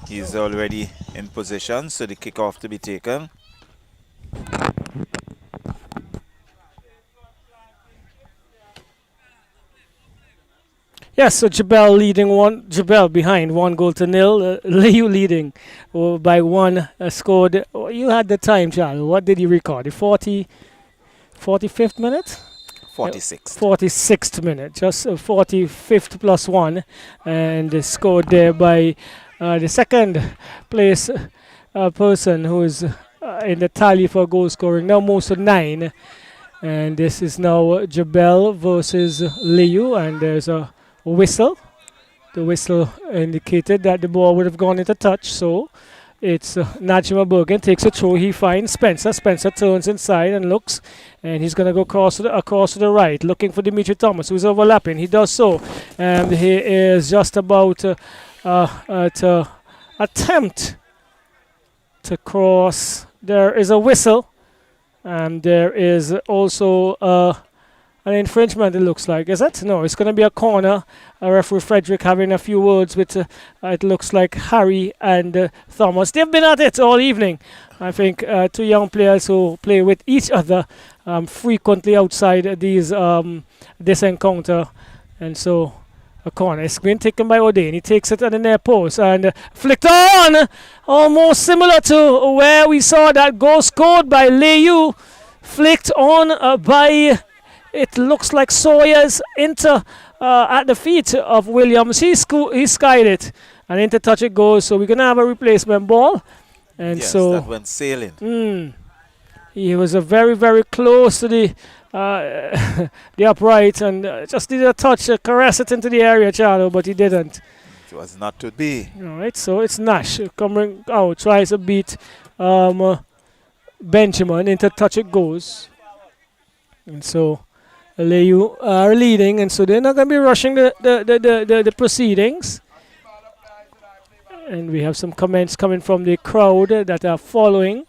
He's already in position, so the kickoff to be taken. Yes, so Jabel behind 1-0. Layou leading by one, scored. You had the time, Charles. What did you record? The 45th minute? 46th. 46th minute, just 45th plus one, and scored there by the second place person who is in the tally for goal scoring, now most of 9. And this is now Jabel versus Layou, and there's a whistle. The whistle indicated that the ball would have gone into touch, so it's Najima Bergen takes a throw. He finds Spencer. Spencer turns inside and looks, and he's going to go across to the right, looking for Dimitri Thomas, who's overlapping. He does so, and he is just about to attempt to cross. There is a whistle, and there is also an infringement, it looks like. Is it? No, it's going to be a corner. Referee Frederick having a few words with, it looks like, Harry and Thomas. They've been at it all evening. I think two young players who play with each other frequently outside this encounter. And so a corner. It's been taken by O'Dane. He takes it at the near post and flicked on. Almost similar to where we saw that goal scored by Layou. Flicked on by... It looks like Sawyer's into at the feet of Williams. He skied it, and into touch it goes. So we're gonna have a replacement ball, and yes, so that went sailing. He was very, very close to the the upright, and just needed a touch, caress it into the area, Charlo, but he didn't. It was not to be. All right, so it's Nash coming out, tries to beat Benjamin. Into touch it goes, and so. Layou are leading, and so they're not going to be rushing the proceedings. And we have some comments coming from the crowd that are following.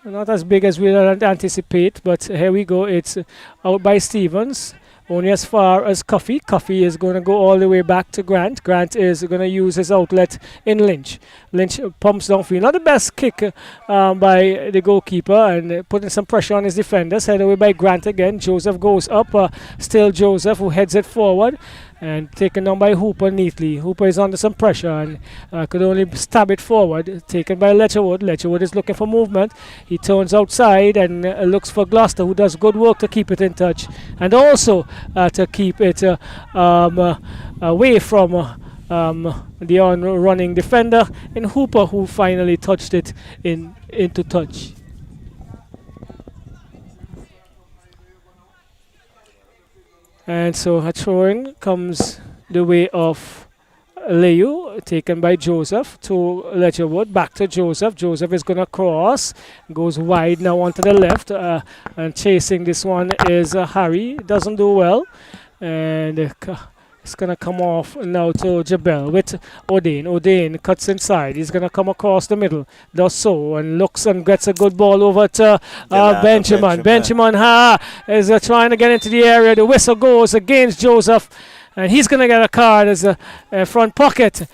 Not as big as we anticipate, but here we go. It's out by Stevens, only as far as Coffey. Coffey is going to go all the way back to Grant. Grant is going to use his outlet in Lynch. Lynch pumps downfield. Not the best kick by the goalkeeper, and putting some pressure on his defenders. Headed away by Grant again. Joseph goes up. Still Joseph, who heads it forward. And taken down by Hooper neatly. Hooper is under some pressure and could only stab it forward. Taken by Letcherwood. Letcherwood is looking for movement. He turns outside and looks for Gloucester, who does good work to keep it in touch. And also to keep it away from the on-running defender. And Hooper, who finally touched it into touch. And so a throw-in comes the way of Layou, taken by Joseph to Letcherwood. Back to Joseph. Joseph is going to cross. Goes wide now onto the left. And chasing this one is Harry. Doesn't do well. And it's going to come off now to Jabel with O'Dane. O'Dane cuts inside. He's going to come across the middle. Does so and looks and gets a good ball over to Benjamin. Benjamin is trying to get into the area. The whistle goes against Joseph. And he's going to get a card as a front pocket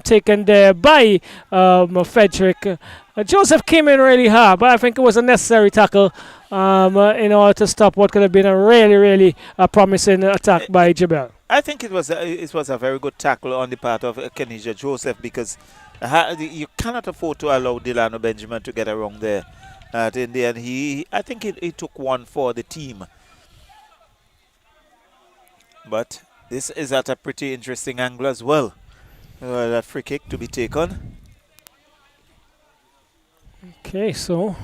taken there by Frederick. Joseph came in really hard, but I think it was a necessary tackle in order to stop what could have been a really, really promising attack by Jabel. I think it was a very good tackle on the part of Kenija Joseph, because you cannot afford to allow Delano Benjamin to get around there. In the end, I think he took one for the team. But this is at a pretty interesting angle as well. That free kick to be taken. Okay, so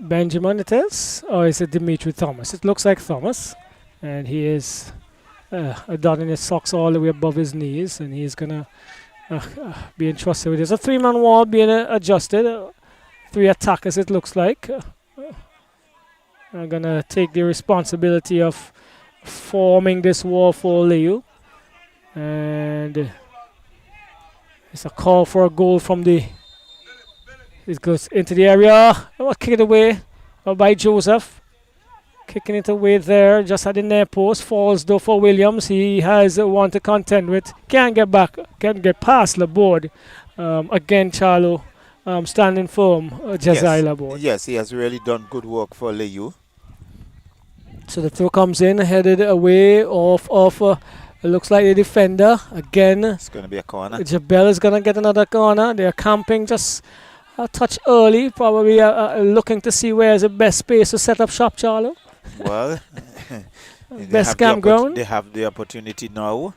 Benjamin it is, or is it Dimitri Thomas? It looks like Thomas. And he is done in his socks all the way above his knees, and he's going to be entrusted with this. A three-man wall being adjusted. 3 attackers, it looks like. I'm going to take the responsibility of forming this wall for Layou. And it's a call for a goal from the... It goes into the area. Kick it away by Joseph. Kicking it away there, just at the near post. Falls though for Williams. He has one to contend with. Can't get back, can't get past the board. Again, Charlo standing firm, Jazila board. Yes, he has really done good work for Layou. So the throw comes in, headed away off of, it looks like the defender. Again, It's going to be a corner. Jabel is going to get another corner. They're camping just a touch early, probably looking to see where's the best space to set up shop, Charlo. Well, Best campground. They have the opportunity now.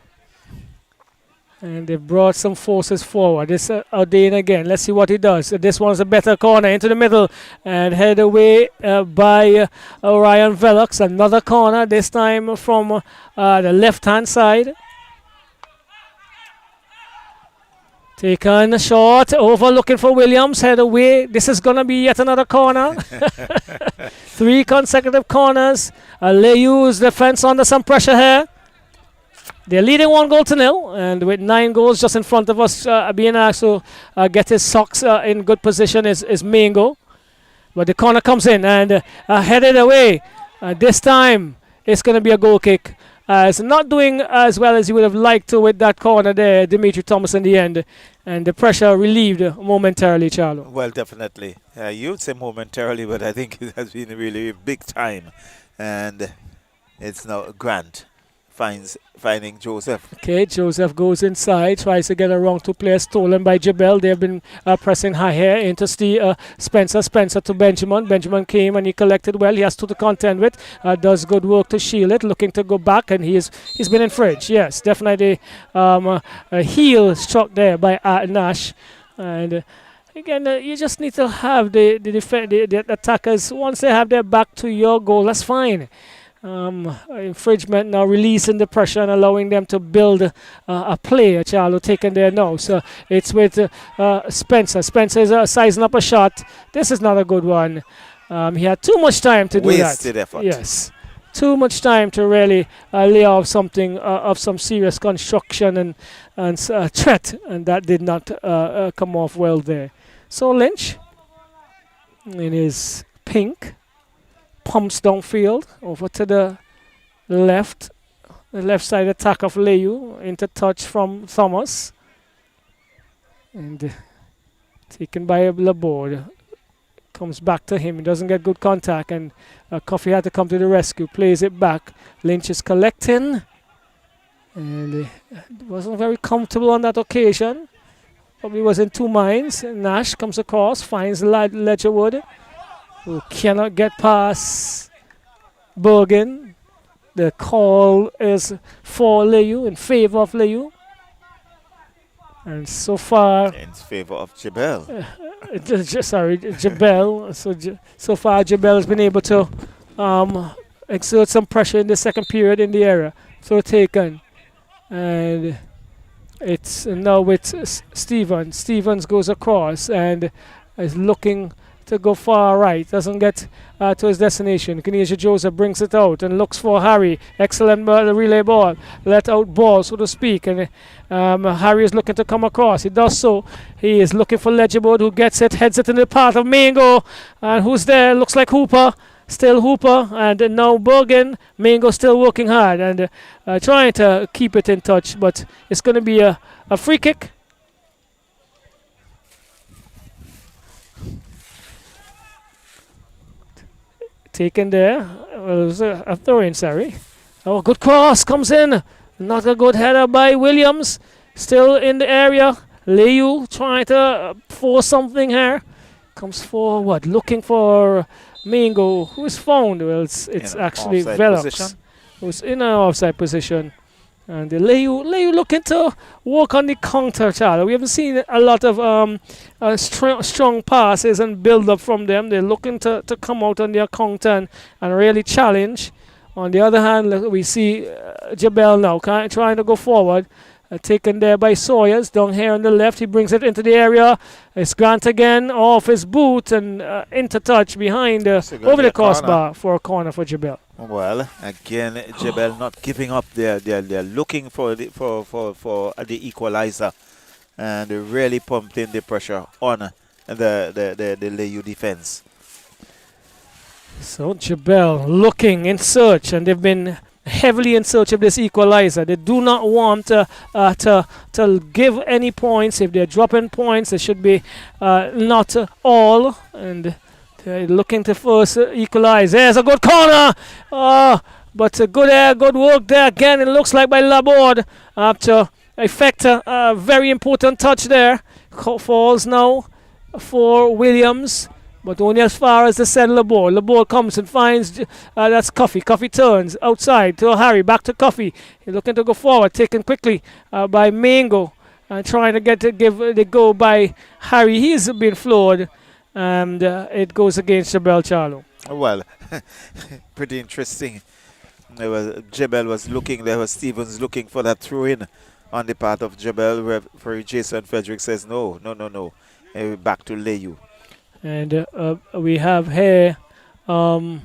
And they've brought some forces forward. This Aldane again. Let's see what he does. This one's a better corner into the middle and head away by Ryan Velox. Another corner, this time from the left-hand side. Taken short, over looking for Williams, head away. This is going to be yet another corner. 3 consecutive corners. Layou's defense under some pressure here. They're leading 1-0, and with 9 goals just in front of us, being asked to get his socks in good position is Mingo. But the corner comes in and headed away. This time, it's going to be a goal kick. It's not doing as well as you would have liked to with that corner there, Dimitri Thomas in the end. And the pressure relieved momentarily, Charlo. Well, definitely. You'd say momentarily, but I think it has been really big time. And it's now Grant finding Joseph. Okay, Joseph goes inside, tries to get a wrong 2 players stolen by Jabel. They've been pressing high here into Spencer. Spencer to Benjamin. Benjamin came and he collected well. He has 2 to contend with. Does good work to shield it. Looking to go back, and he's been infringed. Yes, definitely a heel struck there by Nash. And again, you just need to have the attackers, once they have their back to your goal, that's fine. Infringement now releasing the pressure and allowing them to build a play. Charlo taken there now. So it's with Spencer. Spencer is sizing up a shot. This is not a good one. He had too much time to do that. Wasted effort. Yes. Too much time to really lay off something of some serious construction and threat. And that did not come off well there. So Lynch in his pink pumps downfield over to the left side attack of Layou into touch from Thomas and taken by Laborde. Comes back to him. He doesn't get good contact, and Coffee had to come to the rescue. Plays it back. Lynch is collecting, and wasn't very comfortable on that occasion. Probably was in 2 minds. Nash comes across, finds Ledgerwood, who cannot get past Bergen. The call is for Layou, in favor of Layou. And so far... in favor of Jabel. Sorry, Jabel. So far, Jabel has been able to exert some pressure in the second period in the area. So taken. And it's now with Stevens. Stevens goes across and is looking to go far right, doesn't get to his destination. Kenesha Joseph brings it out and looks for Harry. Excellent relay ball, let out ball, so to speak. And Harry is looking to come across. He does so. He is looking for Ledgerwood, who gets it, heads it in the path of Mingo. And who's there? Looks like Hooper. Still Hooper. And now Bergen. Mingo still working hard and trying to keep it in touch. But it's going to be a free kick. Taken there. Well, it was a throw-in, sorry. Oh, good cross. Comes in. Not a good header by Williams. Still in the area. Layou trying to force something here. Comes forward. Looking for Mingo. Who is found? Well, it's actually Velox, who's in an offside position. And the Layou looking to work on the counter, Charlie. We haven't seen a lot of strong passes and build up from them. They're looking to come out on their counter and really challenge. On the other hand, we see Jabel now trying to go forward. Taken there by Sawyers. Down here on the left, he brings it into the area. It's Grant again off his boot and into touch behind over the crossbar for a corner for Jabel. Well, again, Jabel not giving up. They're looking for the equalizer, and they really pumped in the pressure on the Layou defense. So Jabel looking in search, and they've been heavily in search of this equalizer. They do not want to give any points. If they're dropping points, it should be not all. And they're looking to first equalize. There's a good corner. But good work there again. It looks like by Laborde to effect a very important touch there. Falls now for Williams, but only as far as the center Laborde. Laborde comes and finds that's Coffee. Coffee turns outside to Harry. Back to Coffee. He's looking to go forward, taken quickly by Mango, and trying to give the go by Harry. He's been floored, and it goes against Jabel, Charlo. Well, pretty interesting. Jabel was looking. There was Stevens looking for that throw in on the part of Jabel. Referee Jason Frederick says no. Back to Layou. And we have here Layou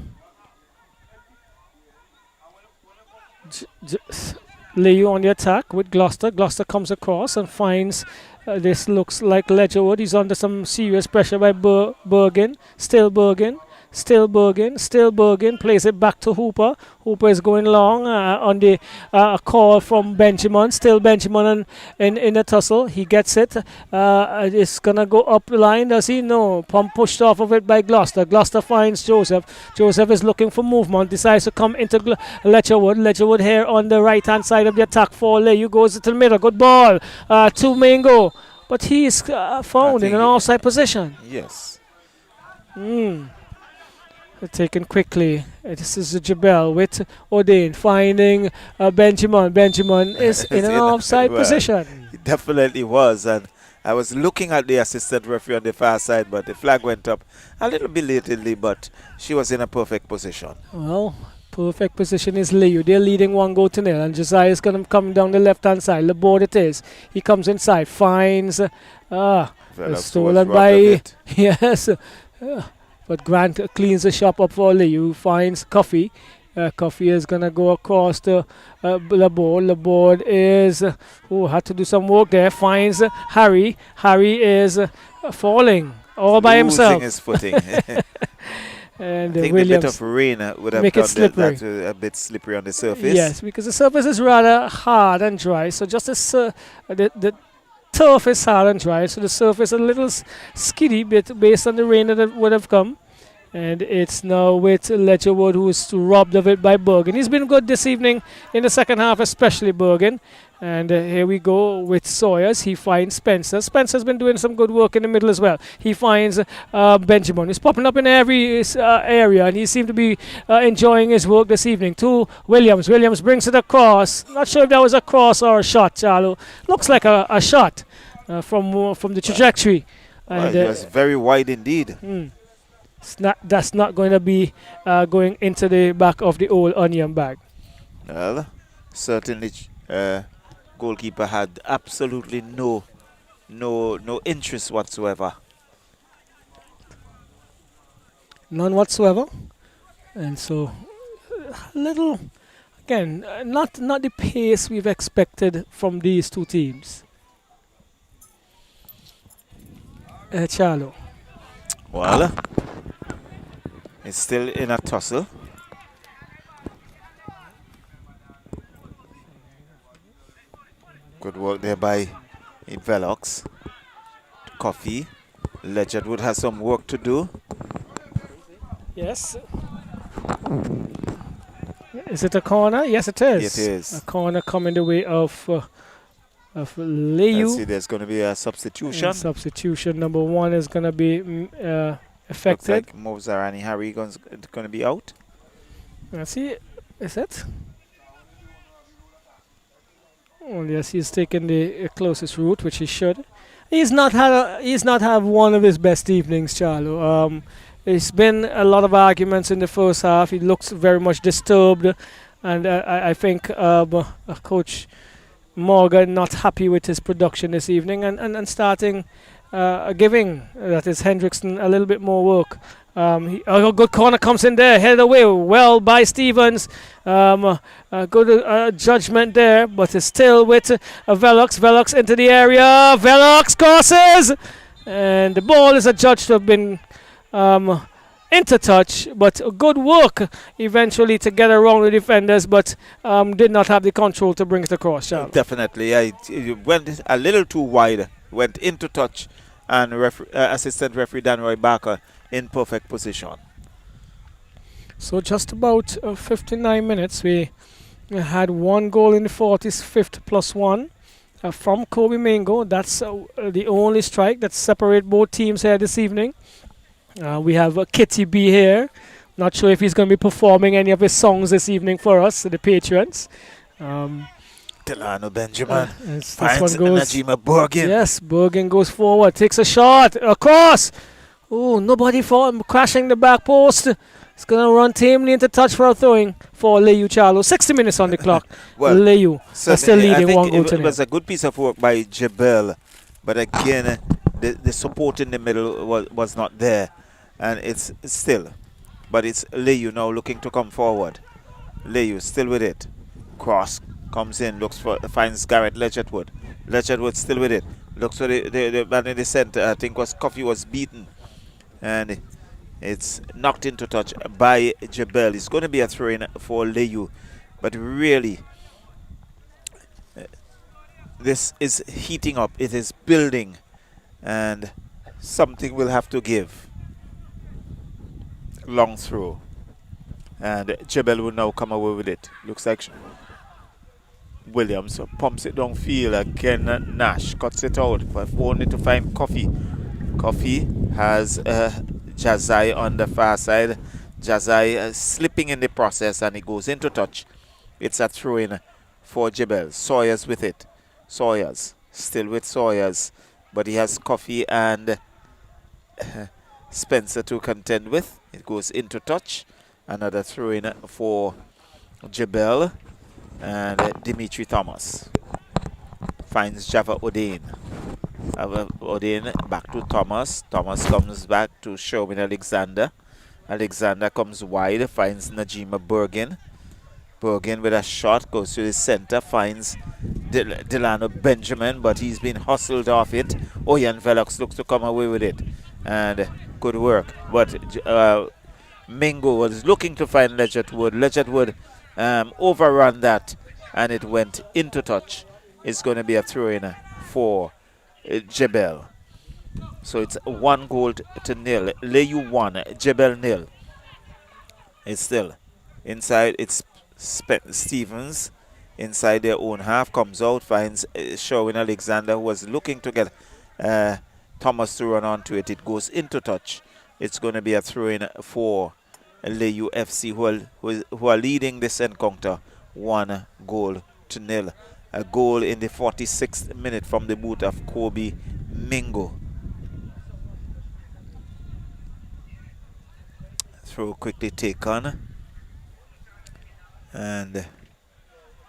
on the attack with Gloucester. Gloucester comes across and finds this looks like Ledgerwood. He's under some serious pressure by Bergen. Still Bergen plays it back to Hooper. Hooper is going long on the call from Benjamin. Still Benjamin in a tussle. He gets it. It's gonna go up the line. Does he? No. Pump pushed off of it by Gloucester. Gloucester finds Joseph. Joseph is looking for movement. Decides to come into Ledgerwood. Ledgerwood here on the right hand side of the attack for Layou. Goes to the middle. Good ball to Mango. But he is found in an offside position. Yes. Taken quickly. This is Jabel with O'Dane finding Benjamin. Benjamin is in an offside position. It definitely was, and I was looking at the assistant referee on the far side, but the flag went up a little belatedly, but she was in a perfect position. Well, perfect position is Layou. They're leading 1-0, and Josiah is going to come down the left-hand side. Laborde it is. He comes inside, finds stolen by yes. But Grant cleans the shop up for Layou, finds Coffee. Coffee is going to go across to Laborde. Laborde is, had to do some work there, finds Harry. Harry is falling all by himself. Losing his footing. And I think Williams, the bit of rain would have make it slippery. that a bit slippery on the surface. Yes, because the surface is rather hard and dry. So just as the turf is hard and dry, so the surface a little skiddy bit based on the rain that would have come. And it's now with Ledgerwood, who is robbed of it by Bergen. He's been good this evening in the second half, especially Bergen. And here we go with Sawyers. He finds Spencer. Spencer's been doing some good work in the middle as well. He finds Benjamin. He's popping up in every area, and he seemed to be enjoying his work this evening. To Williams. Williams brings it across. Not sure if that was a cross or a shot, Charlo. Looks like a shot from the trajectory. And it was very wide indeed. That's not going to be going into the back of the old onion bag. Well, certainly goalkeeper had absolutely no interest whatsoever. None whatsoever. And so a little, again, not the pace we've expected from these two teams. Charlo. Well, it's still in a tussle. Good work there by Velox. Coffee. Ledgerwood has some work to do. Yes. Is it a corner? Yes, it is. It is. A corner coming the way of Layou. Let's see, there's going to be a substitution. And substitution number 1 is going to be affected. Looks like Mozarani Harry going to be out. Let's see. Is it? Oh, yes, he's taken the closest route, which he should. He's not had one of his best evenings, Charlo. It's been a lot of arguments in the first half. He looks very much disturbed, and I think Coach Morgan not happy with his production this evening, and starting giving that is Hendrickson a little bit more work. A good corner comes in there, headed away well by Stevens. Good judgment there, but it's still with Velox. Velox into the area. Velox crosses, and the ball is adjudged to have been into touch, but good work eventually to get around the defenders, but did not have the control to bring it across, Charles. Definitely. It went a little too wide, went into touch, and assistant referee Dan Roy Barker in perfect position. So just about 59 minutes, we had one goal in the 45th plus one from Kobe Mingo. That's the only strike that separates both teams here this evening. We have Kitty B here. Not sure if he's going to be performing any of his songs this evening for us, the patrons. Delano Benjamin This finds one goes. Najima Borgin. Yes, Bergen goes forward, takes a shot across. Oh, nobody for him, crashing the back post. It's going to run tamely into touch for a throwing for Layou Charlo. 60 minutes on the clock. Well, Layou are still leading one goal to nil. It was a good piece of work by Jabel, but again, the support in the middle was not there, and it's still. But it's Layou now looking to come forward. Layou still with it. Cross comes in, finds Garrett Ledgerwood. Ledgerwood still with it. Looks for the man in the center. I think Coffee was beaten, and it's knocked into touch by Jabel. It's going to be a throw-in for Layou, but really, this is heating up. It is building, and something will have to give. Long throw, and Jabel will now come away with it. Looks like Williams pumps it downfield again. Nash cuts it out, but only to find Coffee. Coffee has Jazai on the far side. Jazai slipping in the process, and it goes into touch. It's a throw-in for Jabel. Sawyers with it. Sawyers still with Sawyers, but he has Coffee and Spencer to contend with. It goes into touch. Another throw-in for Jabel, and Dimitri Thomas finds Java Odin. Odin back to Thomas. Thomas comes back to Sherwin Alexander. Alexander comes wide, finds Najima Bergen. Bergen with a shot goes to the center, finds Delano Benjamin, but he's been hustled off it. Oyan Velox looks to come away with it, and good work. But Mingo was looking to find Ledgerwood. Ledgerwood overrun that, and it went into touch. It's going to be a throw-in for Jabel. So it's 1 goal to nil. Layou 1, Jabel nil. It's still inside. It's Stevens inside their own half. Comes out, finds Sherwin Alexander, who was looking to get Thomas to run onto it. It goes into touch. It's going to be a throw-in for Layou FC, who are leading this encounter 1 goal to nil. A goal in the 46th minute from the boot of Kobe Mingo. Throw quickly taken, and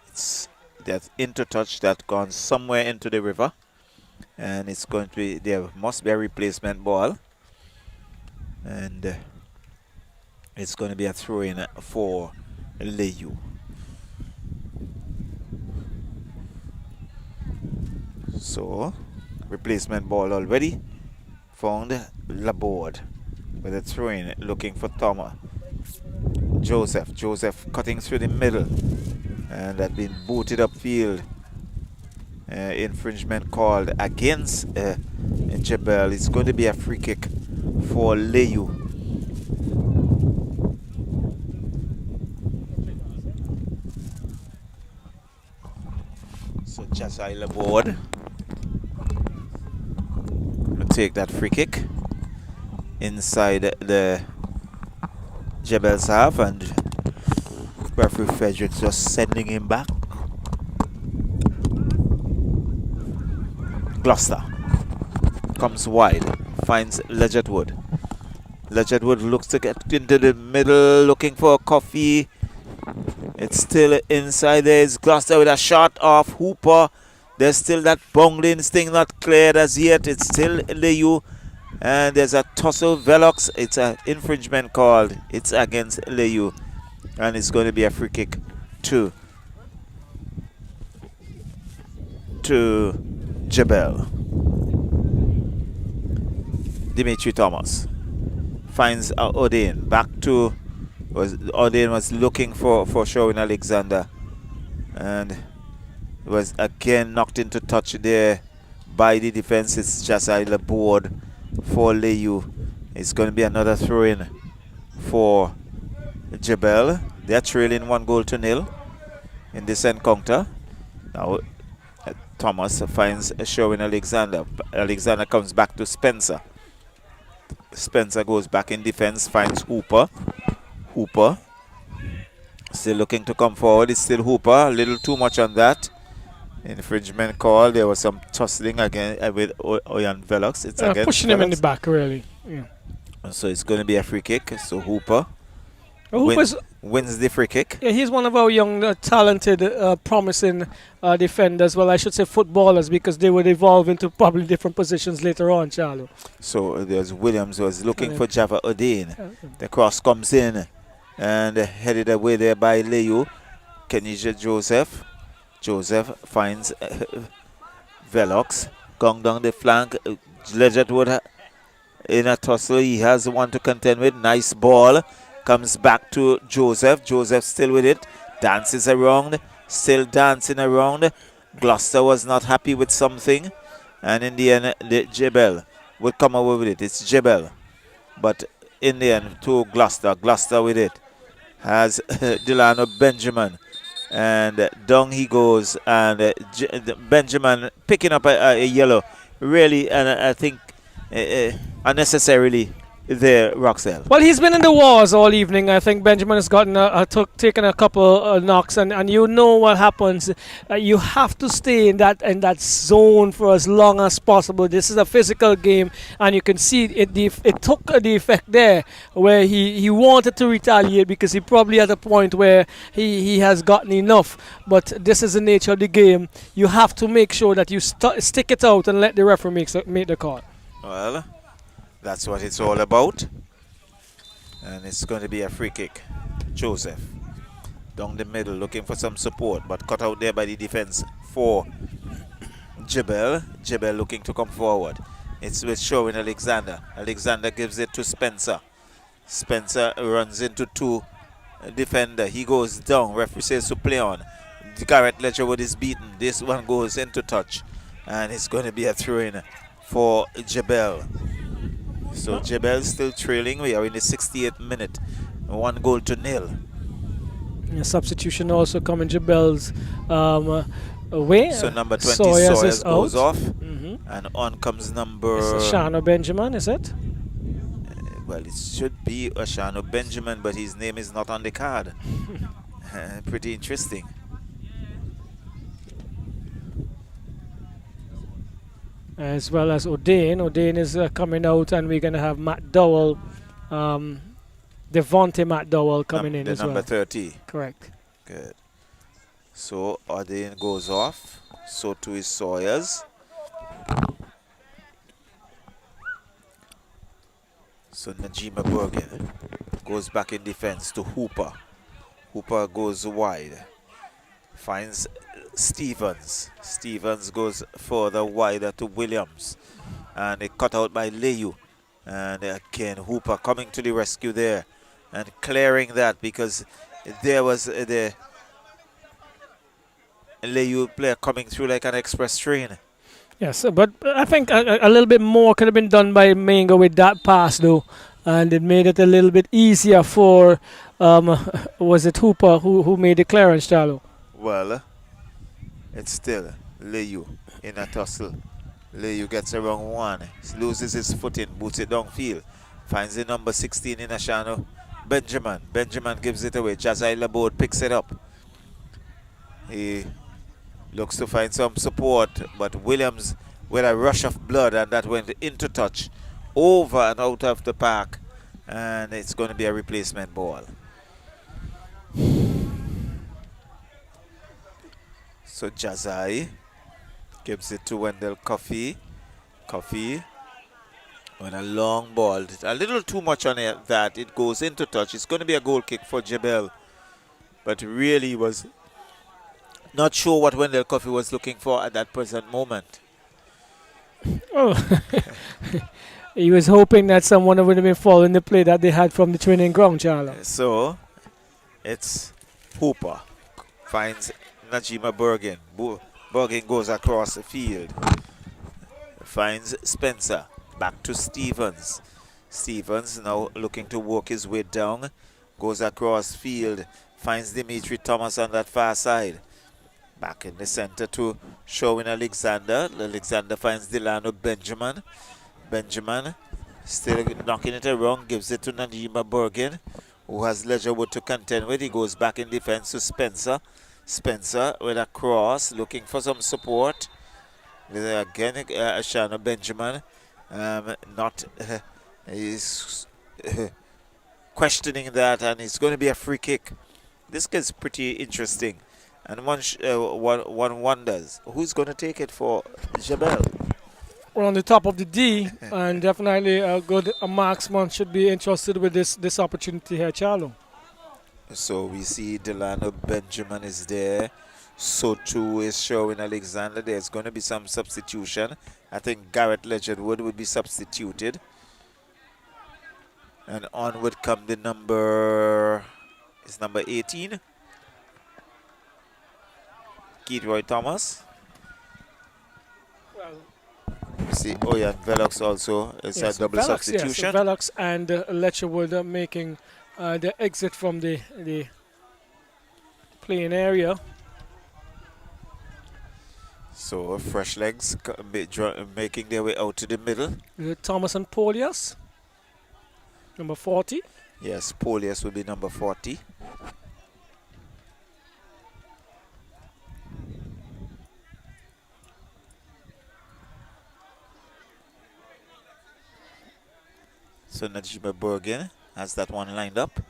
it's that into touch that gone somewhere into the river, and it's going to be, there must be a replacement ball, and it's going to be a throw-in for Layou. So, replacement ball already found Laborde with a throw-in, looking for Thomas. Joseph cutting through the middle, and had been booted upfield. Infringement called against Jabel. It's going to be a free kick for Layou. So Jazai Laborde will take that free kick inside the Jabel's half, and referee Frederick just sending him back. Gloucester comes wide, finds Ledgerwood. Ledgerwood looks to get into the middle, looking for a Coffee. It's still inside. There's Gloucester with a shot off Hooper. There's still that bungling thing not cleared as yet. It's still Layou. And there's a tussle. Velox. It's an infringement called. It's against Layou. And it's going to be a free kick to Jabel. Dimitri Thomas finds Odin. Back to Odin was looking for Sherwin Alexander, and was again knocked into touch there by the defense. It's just a board for Layou. It's going to be another throw-in for Jabel. They're trailing 1-0 in this encounter. Now Thomas finds Sherwin Alexander. Alexander comes back to Spencer. Spencer goes back in defense, finds Hooper. Hooper still looking to come forward. It's still Hooper. A little too much on that. Infringement call. There was some tussling again with Oyan Velox. It's against pushing him in the back, really. Yeah. So it's going to be a free kick. So Hooper wins the free kick. Yeah, he's one of our young, talented, promising defenders. Well, I should say footballers, because they would evolve into probably different positions later on, Charlo. So there's Williams who was looking for Java Odin. The cross comes in and headed away there by Layou. Kenija Joseph. Joseph finds Velox. Going down the flank. Ledgerwood in a tussle. He has one to contend with. Nice ball. Comes back to Joseph. Joseph still with it. Dances around. Still dancing around. Gloucester was not happy with something. And in the end, the Jabel would come away with it. It's Jabel. But in the end, to Gloucester. Gloucester with it. Has Delano Benjamin. And down he goes. And Benjamin picking up a yellow. Really, and I think unnecessarily there, Roxelle. Well, he's been in the wars all evening. I think Benjamin has gotten taken a couple knocks, and you know what happens. You have to stay in that zone for as long as possible. This is a physical game, and you can see it took the effect there where he wanted to retaliate, because he probably at a point where he has gotten enough. But this is the nature of the game. You have to make sure that you stick it out and let the referee make the call. Well, that's what it's all about. And it's going to be a free kick. Joseph down the middle looking for some support, but cut out there by the defense for Jabel. Jabel looking to come forward. It's with Sherwin Alexander. Alexander gives it to Spencer. Spencer runs into two defender. He goes down. Referee says to play on. Garrett Ledgerwood is beaten. This one goes into touch. And it's going to be a throw-in for Jabel. So Jabel still trailing. We are in the 68th minute. 1-0. A substitution also coming Jabel's way. So number 20 Sawyers goes out. off. And on comes number... Shano Benjamin, is it? Well, it should be Oshano Benjamin, but his name is not on the card. Pretty interesting. As well as O'Dane. O'Dane is coming out, and we're going to have Matt Dowell, Devontae Matt Dowell coming in as well. Number 30. Correct. Good. So O'Dane goes off. So too is Sawyers. So Najima Bergen goes back in defense to Hooper. Hooper goes wide. Finds Stevens. Stevens goes further wider to Williams. And it cut out by Layou. And again, Hooper coming to the rescue there. And clearing that, because there was the Layou player coming through like an express train. Yes, but I think a little bit more could have been done by Mingo with that pass, though. And it made it a little bit easier for, was it Hooper who made the clearance, Charlo? Well, it's still Layou in a tussle. Layou gets around one, loses his footing, boots it downfield, finds the number 16 in Ashano. Benjamin. Benjamin gives it away. Jazai Labode picks it up. He looks to find some support, but Williams with a rush of blood, and that went into touch over and out of the park, and it's going to be a replacement ball. So Jazai gives it to Wendell Coffey. Coffey on a long ball. A little too much on it that it goes into touch. It's going to be a goal kick for Jabel. But really was not sure what Wendell Coffey was looking for at that present moment. Oh, He was hoping that someone would have been following the play that they had from the training ground, Charlo. So it's Hooper finds Najima Bergen. Bergen goes across the field. Finds Spencer. Back to Stevens. Stevens now looking to work his way down. Goes across field. Finds Dimitri Thomas on that far side. Back in the center to Sherwin Alexander. Alexander finds Delano Benjamin. Benjamin still knocking it around. Gives it to Najima Bergen, who has Ledgerwood to contend with. He goes back in defense to Spencer. Spencer with a cross, looking for some support. Again, Ashana Benjamin he's questioning that, and it's going to be a free kick. This gets pretty interesting, and one wonders who's going to take it for Jabel. Well, on the top of the D, and definitely a good marksman should be interested with this opportunity here, Charlo. So we see Delano Benjamin is there. So too is Sherwin Alexander. There's going to be some substitution. I think Garrett Ledgerwood would be substituted. And on would come the number 18. Keithroy Thomas. Well, See, oh yeah, Velox also is a double substitution. Yes, Velox and Ledgerwood making the exit from the playing area. So fresh legs making their way out to the middle. Thomas and Polias, number 40. Yes, Polias will be number 40. So Najima Bergen has that one lined up.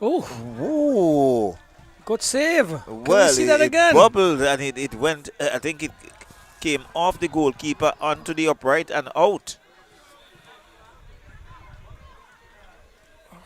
Oh, good save. Can Well, we see that again? It bubbled and it went, I think it came off the goalkeeper onto the upright and out.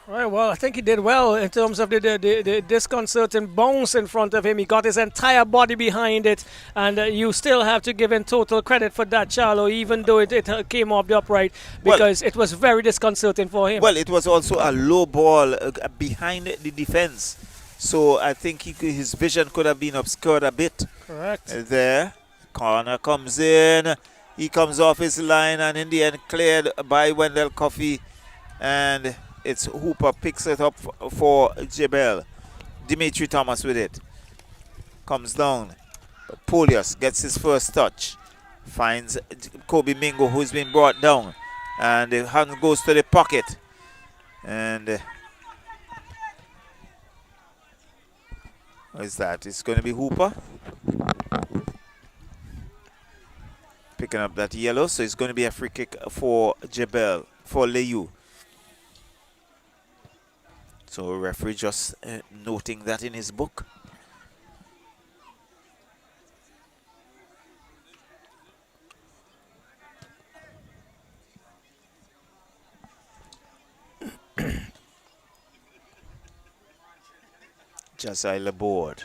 Right, well, I think he did well in terms of the disconcerting bounce in front of him. He got his entire body behind it, and you still have to give him total credit for that, Charlo, even though it came off the upright, because it was very disconcerting for him. Well, it was also a low ball behind the defense, so I think his vision could have been obscured a bit. Correct. There, corner comes in, he comes off his line, and in the end cleared by Wendell Coffey, and it's Hooper picks it up for Jabel. Dimitri Thomas with it. Comes down. But Polius gets his first touch. Finds Kobe Mingo, who's been brought down. And the hand goes to the pocket. And what is that? It's going to be Hooper. Picking up that yellow. So it's going to be a free kick for Jabel, for Layou. So referee just noting that in his book. Jazai Laborde.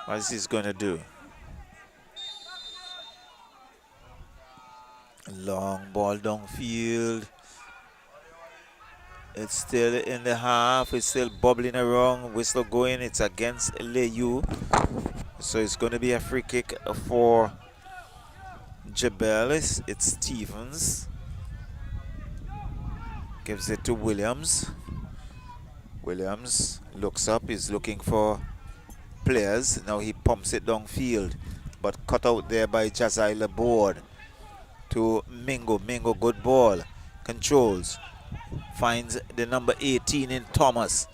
What is this going to do? Long ball downfield. It's still in the half. It's still bubbling around. Whistle going. It's against Layou. So it's going to be a free kick for Jabel. It's Stevens. Gives it to Williams. Williams looks up. He's looking for players. Now he pumps it downfield. But cut out there by Jazai Laborde. To Mingo. Mingo, good ball. Controls. Finds the number 18 in Thomas,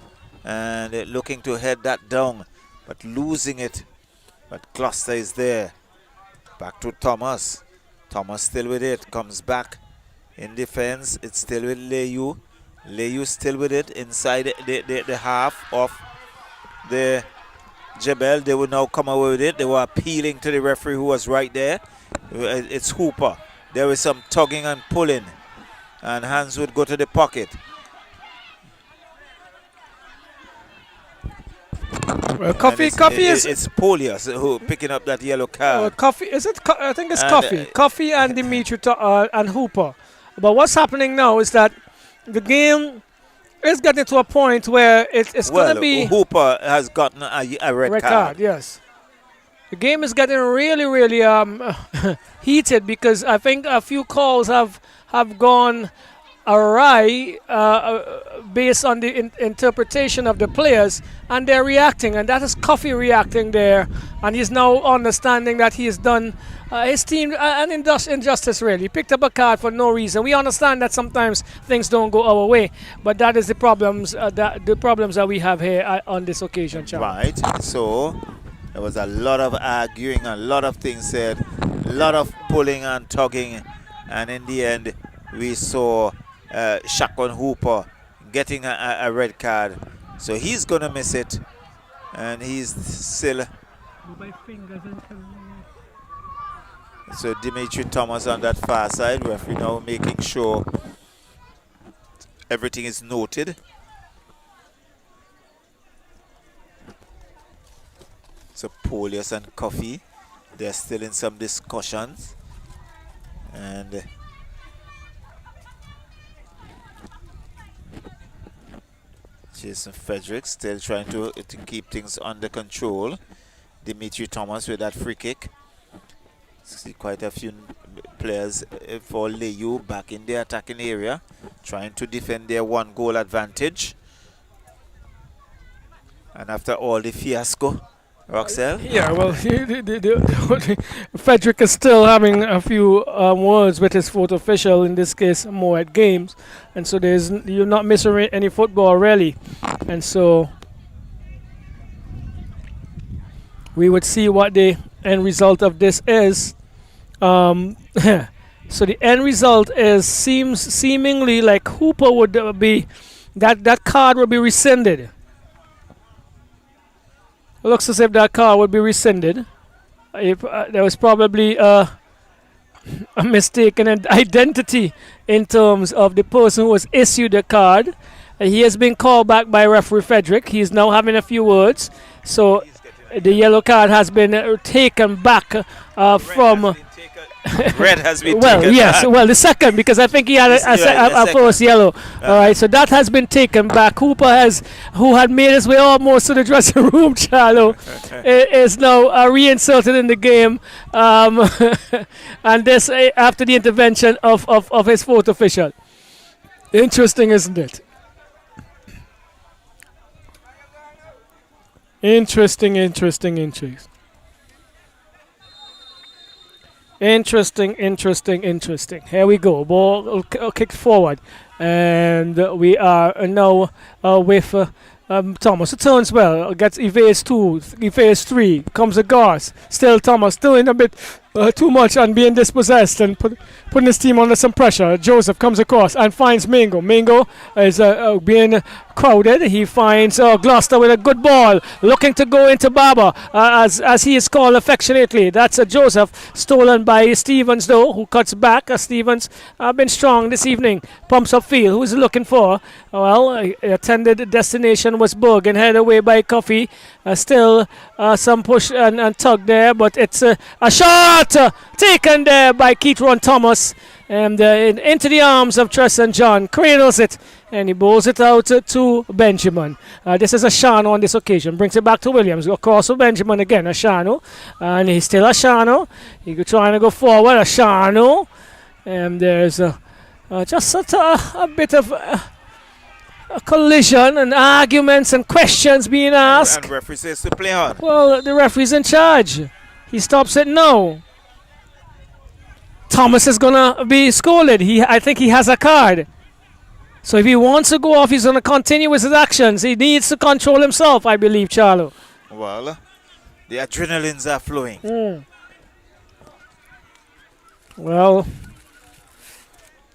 and looking to head that down, but losing it. But Cluster is there. Back to Thomas. Thomas still with it. Comes back in defense. It's still with Layou. Layou still with it inside the half of the Jabel. They will now come away with it. They were appealing to the referee who was right there. It's Hooper. There is some tugging and pulling, and hands would go to the pocket. Well, Coffee is it's Polius who picking up that yellow card. Coffee. Is it? I think it's And, Coffee. Coffee and Dimitri and Hooper. But what's happening now is that the game is getting to a point where it's going to be. Hooper has gotten a red card. Yes. The game is getting really, really heated because I think a few calls have gone awry based on the interpretation of the players, and they're reacting, and that is Coffee reacting there, and he's now understanding that he has done his team an injustice. Really, he picked up a card for no reason. We understand that sometimes things don't go our way, but that is the problems that we have here on this occasion, Charlie. Right. So there was a lot of arguing, a lot of things said, a lot of pulling and tugging, and in the end we saw Shakon Hooper getting a red card, so he's gonna miss it, and he's still. So Dimitri Thomas on that far side, referee now making sure everything is noted. So Polius and Coffee, they're still in some discussions, and Jason Frederick still trying to keep things under control. Dimitri Thomas with that free kick. See quite a few players for Layou back in the attacking area, trying to defend their 1-goal advantage. And after all the fiasco, Roxelle? Yeah, well, Frederick is still having a few words with his fourth official, in this case, more at games. And so you're not missing any football, really. And so we would see what the end result of this is. So the end result seems seemingly like Hooper would be, that card would be rescinded. It looks as if that card would be rescinded. If there was probably a mistaken identity in terms of the person who was issued the card. He has been called back by referee Frederick. He is now having a few words. So the yellow card has been taken back from. Red has been well, taken yes, back. Well, the second, because I think he had a first yellow. All right, so that has been taken back. Hooper who had made his way almost to the dressing room, Charlo, is now reinserted in the game, and this after the intervention of his fourth official. Interesting, isn't it? Interesting. Interesting. Here we go. Ball kicked forward. And we are now with Thomas. It turns well. Gets evades 2. Evades 3. Comes a Garth. Still Thomas. Still in a bit too much and being dispossessed and putting his team under some pressure. Joseph comes across and finds Mingo. Mingo is being crowded. He finds Gloucester with a good ball, looking to go into Baba, as he is called affectionately. That's Joseph, stolen by Stevens though, who cuts back. Stevens been strong this evening. Pumps up field. Who's he looking for? Well, attended destination was Bergen, headed away by Coffee. Still some push and tug there, but it's a shot taken there by Keith Ron Thomas, and into the arms of Tresson John, cradles it, and he bowls it out to Benjamin. This is Ashano on this occasion, brings it back to Williams, across to Benjamin again, Ashano, and he's still Ashano. He's trying to go forward, Ashano, and there's just a bit of a collision and arguments and questions being asked. And referee says to play on. Well, the referee's in charge. He stops it now. Thomas is going to be scolded. I think he has a card. So if he wants to go off, he's going to continue with his actions. He needs to control himself, I believe, Charlo. Well, the adrenalines are flowing. Well,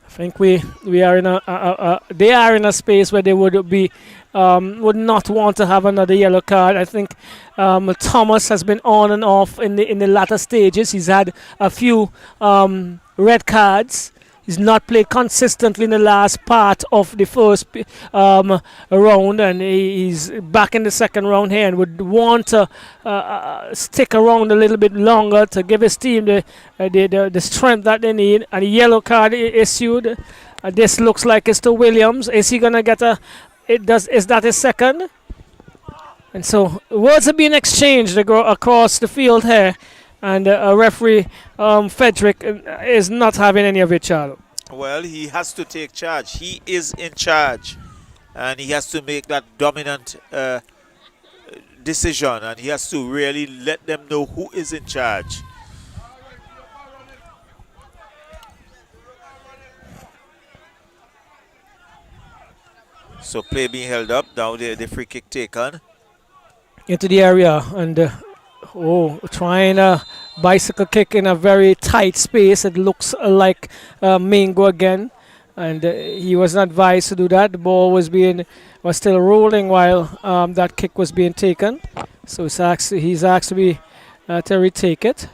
I think we are in they are in a space where they would not want to have another yellow card. I think Thomas has been on and off in the latter stages. He's had a few red cards. he's not played consistently in the last part of the first round, and he's back in the second round here and would want to stick around a little bit longer to give his team the strength that they need. And a yellow card issued. This looks like it's to Williams. Is he gonna get is that his second? And so words are being exchanged across the field here, and referee Frederick is not having any of it, Charlo. Well, he has to take charge. He is in charge, and he has to make that dominant decision, and he has to really let them know who is in charge. So play being held up, now the free kick taken. Into the area, and trying a bicycle kick in a very tight space. It looks like Mingo again, and he was not advised to do that. The ball was still rolling while that kick was being taken. So he's asked to retake it.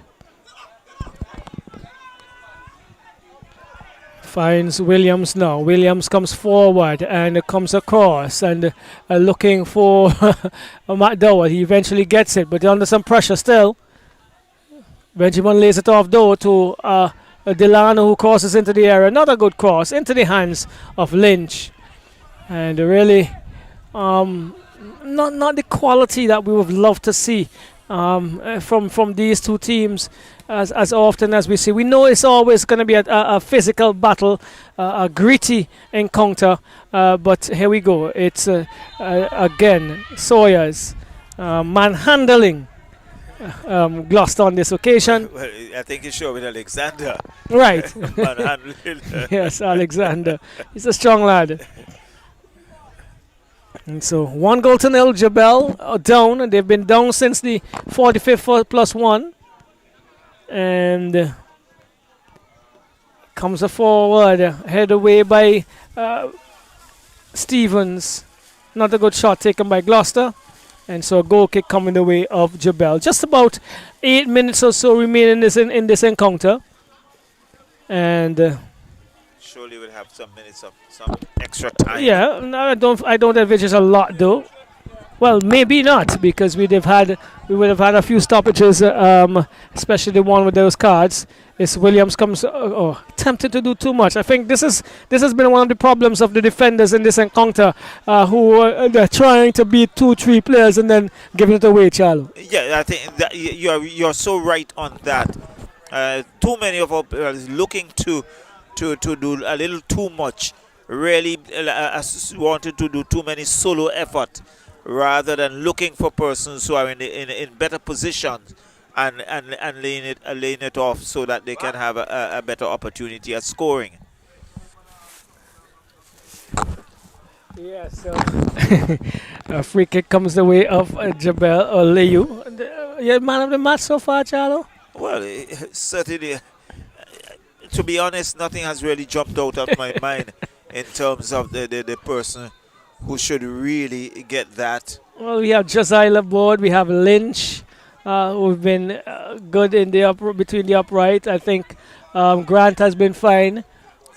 Finds Williams now. Williams comes forward and comes across and looking for McDowell. He eventually gets it, but under some pressure still. Benjamin lays it off though to Delano, who crosses into the area. Another good cross into the hands of Lynch. And really not the quality that we would love to see from these two teams as often as we see. We know it's always going to be a physical battle, a gritty encounter, but here we go. It's again Sawyers manhandling Gloucester on this occasion. Well, I think it's sure with Alexander. Right. Manhandling. Yes, Alexander. He's a strong lad. And so 1-0 Jabel down, and they've been down since the 45th +1. And comes forward, head away by Stevens. Not a good shot taken by Gloucester. And so a goal kick coming the way of Jabel. Just about 8 minutes or so remaining in this encounter. And surely we'll have some minutes of some extra time. Yeah, no, I don't envisage a lot though. Well, maybe not, because we would have had a few stoppages, especially the one with those cards. Is Williams comes tempted to do too much. I think this has been one of the problems of the defenders in this encounter, who are trying to beat 2-3 players and then giving it away, Charlo. Yeah, I think that you're so right on that. Too many of our players looking to do a little too much. Really wanted to do too many solo effort, rather than looking for persons who are in better positions and laying it off so that they can have a better opportunity at scoring. Yeah, so a free kick comes the way of Jabel or Layou. You're man of the match so far, Charlo? Well, certainly, to be honest, nothing has really jumped out of my mind in terms of the person who should really get that. Well, we have Josiah aboard. We have Lynch, who've been good in the between the upright. I think Grant has been fine.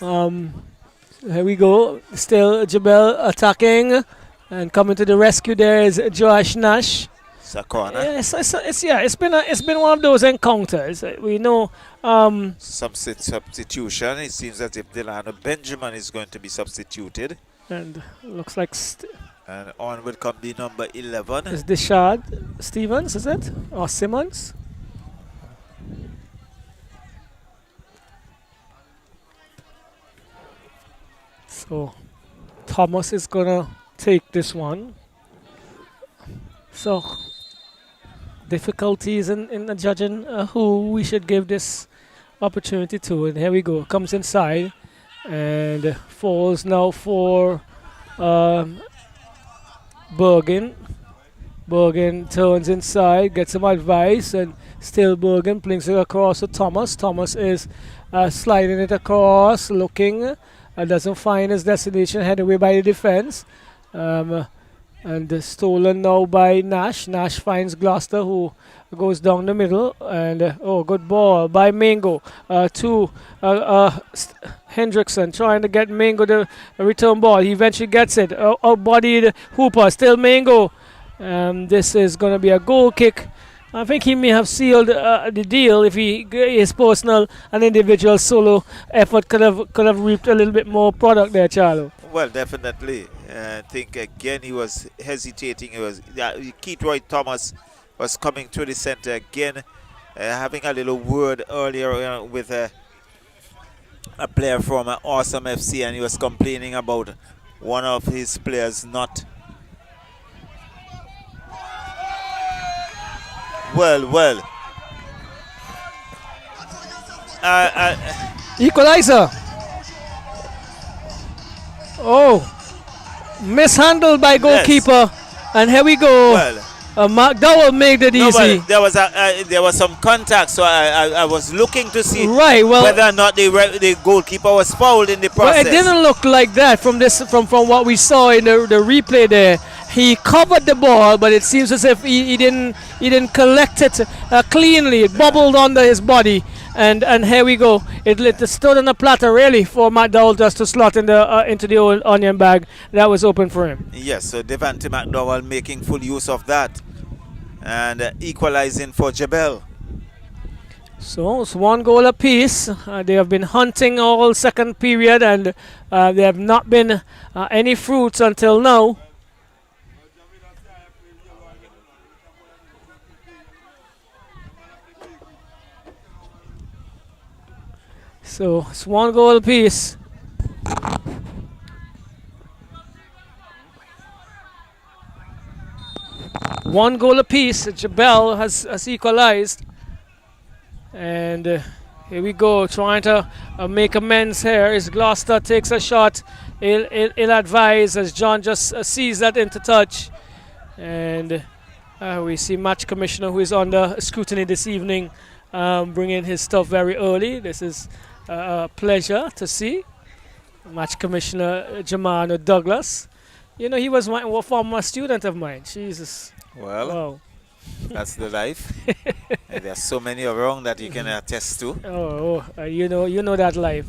Here we go. Still Jabel attacking and coming to the rescue. There is Josh Nash. It's a corner. It's been one of those encounters. We know some substitution. It seems as if Delano Benjamin is going to be substituted. And looks like and on will come the number 11. Is Dishard Stevens, is it? Or Simmons? So Thomas is gonna take this one. So difficulties in the judging who we should give this opportunity to. And here we go. Comes inside and falls now for Bergen. Bergen turns inside, gets some advice, and still Bergen brings it across to Thomas. Thomas is sliding it across, looking, doesn't find his destination, head away by the defense. And stolen now by Nash. Nash finds Gloucester, who goes down the middle. And good ball by Mingo to Hendrickson, trying to get Mingo the return ball. He eventually gets it. Outbodied Hooper, still Mingo. This is going to be a goal kick. I think he may have sealed the deal if his personal and individual solo effort could have reaped a little bit more product there, Charlo. Well, definitely. I think again he was hesitating. Keith Roy Thomas was coming to the center again, having a little word earlier with a player from Awesome FC, and he was complaining about one of his players not. Well. Equalizer. Oh. Mishandled by goalkeeper. Yes. And here we go. Well. McDowell made it easy. There was some contact, so I was looking to see whether or not the goalkeeper was fouled in the process. Well, it didn't look like that from what we saw in the replay there. He covered the ball, but it seems as if he didn't collect it cleanly. It bubbled under his body, and here we go. It stood on a platter really for McDowell just to slot into the old onion bag that was open for him. Yes, so Devante McDowell making full use of that and equalizing for Jabel. So it's 1 goal apiece. They have been hunting all second period, and there have not been any fruits until now. So it's 1 goal apiece. One goal apiece. Jabel has equalized. And here we go, trying to make amends here. As Gloucester takes a shot, ill-advised as John just sees that into touch. And we see match commissioner, who is under scrutiny this evening, bringing his stuff very early. This is a pleasure to see. Match commissioner Jamano Douglas. You know, he was a former student of mine. Jesus. Well, wow. That's the life. And there's so many around that you can attest to. You know that life.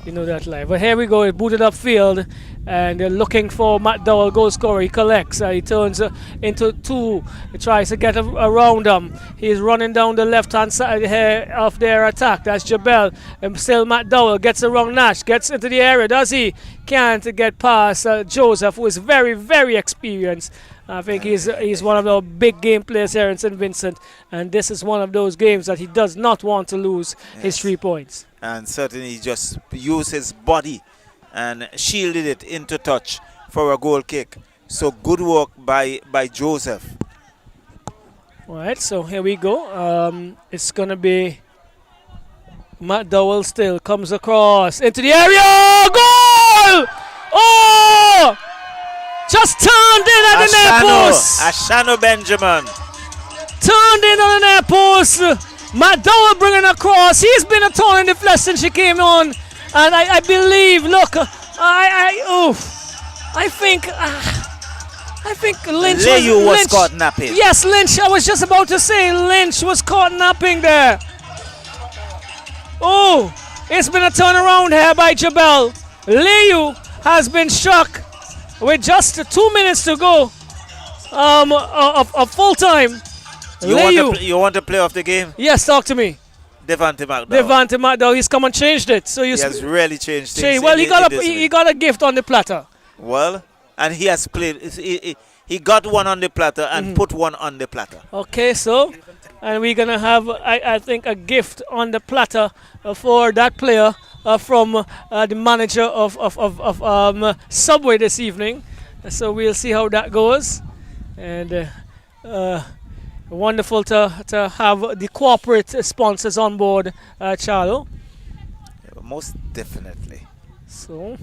You know that life. But here we go, booted up field, and they're looking for McDowell, goal scorer. He collects, he turns into two. He tries to get around him. He's running down the left-hand side here of their attack. That's Jabel. And still McDowell gets around Nash, gets into the area. Does he? Can't get past Joseph, who is very, very experienced. I think he's one of the big game players here in St. Vincent, and this is one of those games that he does not want to lose his 3 points. And certainly he just used his body and shielded it into touch for a goal kick. So good work by Joseph. All right, so here we go. It's going to be McDowell still comes across into the area. Goal! Oh! Just turned in at the near post. Ashano Benjamin. Turned in on the near post. McDowell bringing across. He's been a thorn in the flesh since she came on. And I believe, look, I think Lynch was caught napping. Yes, Lynch. I was just about to say Lynch was caught napping there. Oh, it's been a turnaround here by Jabel. Layou has been struck with just 2 minutes to go of full time. You want to play off the game? Yes, talk to me. Devante McDowell. He's come and changed it. So he has really changed things. Well, he got a gift on the platter. Well, and he has played. He got one on the platter and put one on the platter. Okay, so, and we're gonna have, I think, a gift on the platter for that player from the manager of Subway this evening. So we'll see how that goes. And wonderful to have the corporate sponsors on board, Charlo. Most definitely. So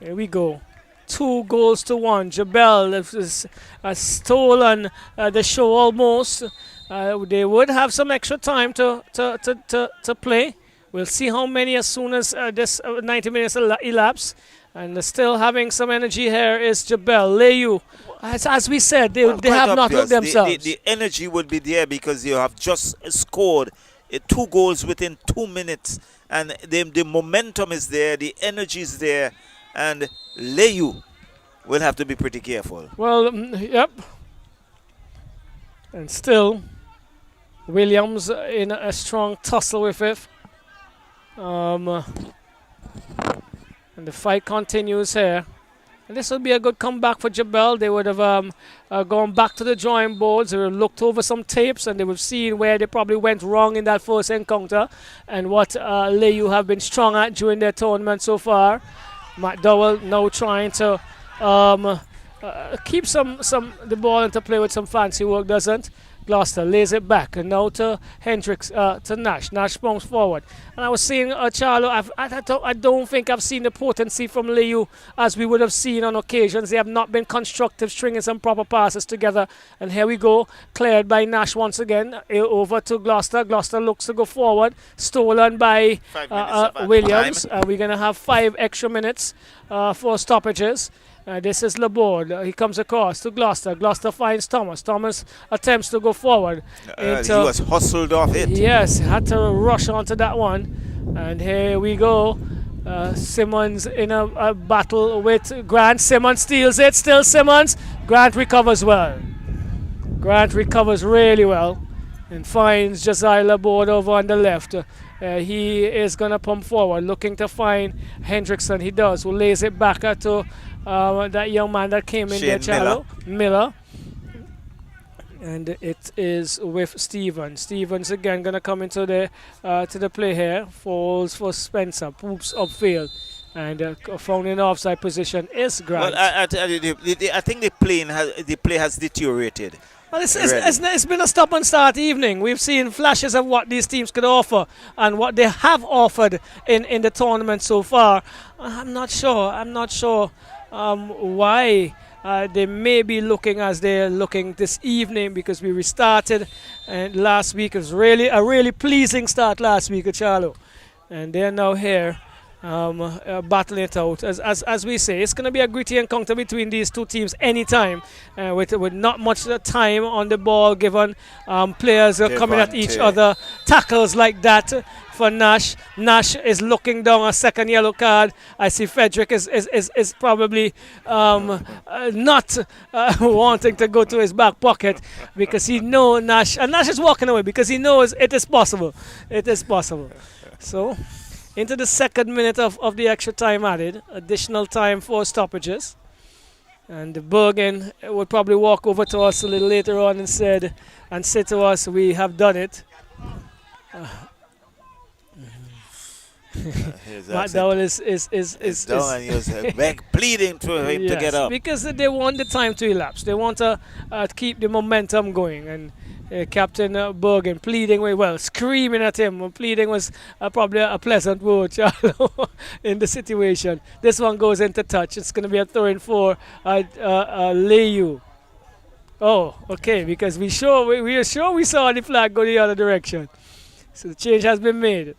here we go. 2 goals to 1. Jabel has stolen the show almost. They would have some extra time to play, We'll see how many as soon as this 90 minutes elapse. And still having some energy here is Jabel. Layou, as we said, they have not looked themselves. The energy would be there because you have just scored 2 goals within 2 minutes. And the momentum is there, the energy is there. And Layou will have to be pretty careful. Well, yep. And still, Williams in a strong tussle with it. And the fight continues here. And this would be a good comeback for Jabel. They would have gone back to the drawing boards. They would have looked over some tapes and they would have seen where they probably went wrong in that first encounter and what Layou have been strong at during their tournament so far. McDowell now trying to keep the ball into play with some fancy work, doesn't. Gloucester lays it back and now to Hendricks, to Nash. Nash bounce forward. And I was saying, Charlo, I don't think I've seen the potency from Layou as we would have seen on occasions. They have not been constructive, stringing some proper passes together. And here we go, cleared by Nash once again, over to Gloucester. Gloucester looks to go forward, stolen by Williams. We're going to have 5 extra minutes for stoppages. This is Laborde. He comes across to Gloucester. Gloucester finds Thomas. Thomas attempts to go forward. He was hustled off it. Yes, had to rush onto that one. And here we go. Simmons in a battle with Grant. Simmons steals it. Still Simmons. Grant recovers well. Grant recovers really well and finds Josiah Laborde over on the left. He is going to pump forward, looking to find Hendrickson. He does, who lays it back to that young man that came in there, Charlo. Miller. And it is with Stevens. Stevens again going to come into the to the play here. Falls for Spencer. Poops upfield. And found in offside position is Grant. Well, I think the play has deteriorated. Well, it's been a stop and start evening. We've seen flashes of what these teams could offer and what they have offered in the tournament so far. I'm not sure why they may be looking as they're looking this evening, because we restarted and last week. It was really a really pleasing start last week at Charlo, and they're now here. Battling it out. As we say, it's going to be a gritty encounter between these two teams anytime, with not much time on the ball given. Players are coming at each other. Tackles like that for Nash. Nash is looking down a second yellow card. I see Frederick is probably not wanting to go to his back pocket because he knows Nash. And Nash is walking away because he knows it is possible. It is possible. So into the second minute of the extra time added, additional time for stoppages. And Bergen would probably walk over to us a little later on and say to us, we have done it. McDowell is down and he was pleading to him to get up. Because they want the time to elapse. They want to keep the momentum going. And Captain Bergen pleading, screaming at him. Pleading was probably a pleasant word, Charlo, in the situation. This one goes into touch. It's going to be a throw-in for Layou. Oh, okay, because we are sure we saw the flag go the other direction. So the change has been made.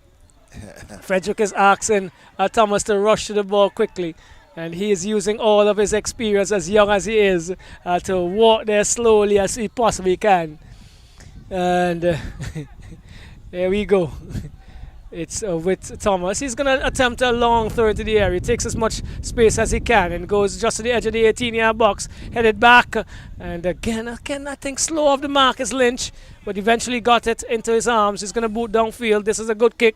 Frederick is asking Thomas to rush to the ball quickly. And he is using all of his experience, as young as he is, to walk there slowly as he possibly can. And there we go. It's with Thomas. He's going to attempt a long throw into the area. He takes as much space as he can and goes just to the edge of the 18-yard box. Headed back. And again, I think slow off the mark is Lynch. But eventually got it into his arms. He's going to boot downfield. This is a good kick.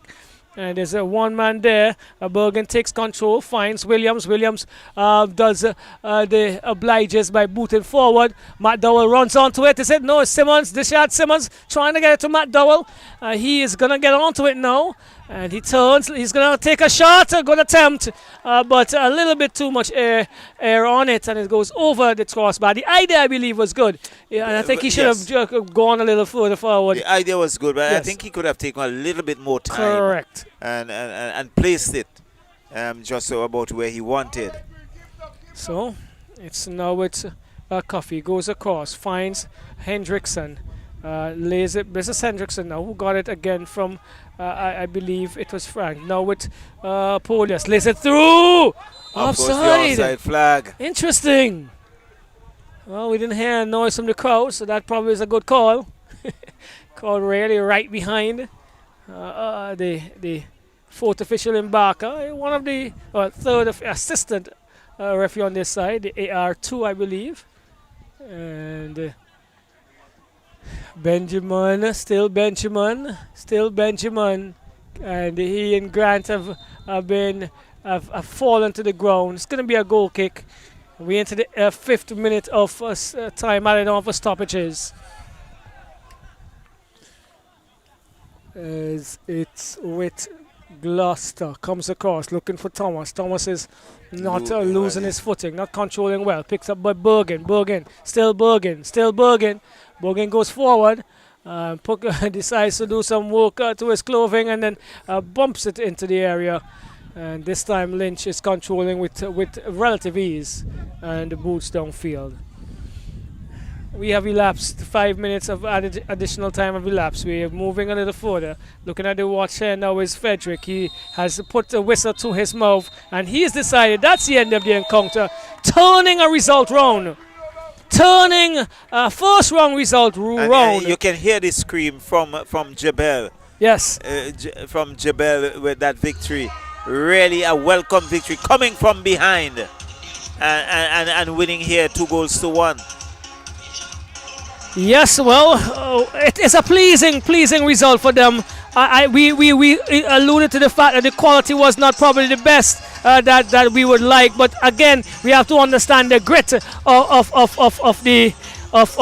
And there's a one man there. Bergen takes control, finds Williams. Williams does the obliges by booting forward. McDowell runs onto it. He said, no, it's Simmons. Dishad Simmons trying to get it to McDowell. He is going to get onto it now. And he turns. He's going to take a shot, a good attempt. But a little bit too much air on it. And it goes over the crossbar. The idea, I believe, was good. Yeah, and I think he should have gone a little further forward. The idea was good, but yes. I think he could have taken a little bit more time. Correct. And placed it just about where he wanted. So it's now with Coffey, goes across, finds Hendrickson. Lays it. This is Hendrickson now, who got it again from, I believe it was Frank. Now with Polius. Lays it through! Of course, the Offside! offside flag. Interesting. Well, we didn't hear a noise from the crowd, so that probably is a good call. Call really right behind the fourth official in Barker. One of the third assistant referee on this side, the AR2, I believe. And Benjamin, still Benjamin. And he and Grant have fallen to the ground. It's going to be a goal kick. We enter the fifth minute of time added on for stoppages. As it's with Gloucester, comes across looking for Thomas. Thomas is not losing his footing, not controlling well. Picks up by Bergen. Still Bergen. Bergen goes forward. Decides to do some work to his clothing and then bumps it into the area. And this time Lynch is controlling with relative ease and the boots downfield. We have elapsed 5 minutes of additional time have elapsed. We are moving a little further. Looking at the watch here now is Frederick. He has put the whistle to his mouth and he has decided that's the end of the encounter. Turning a result round. Turning a first round result round. You can hear the scream from Jabel. Yes. From Jabel with that victory. Really a welcome victory coming from behind and winning here 2-1. Yes, well, it is a pleasing result for them. We alluded to the fact that the quality was not probably the best that we would like, but again, we have to understand the grit of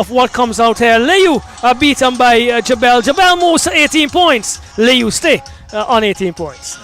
what comes out here. Layou beaten by Jabel. Jabel moves to 18 points. Layou stay on 18 points.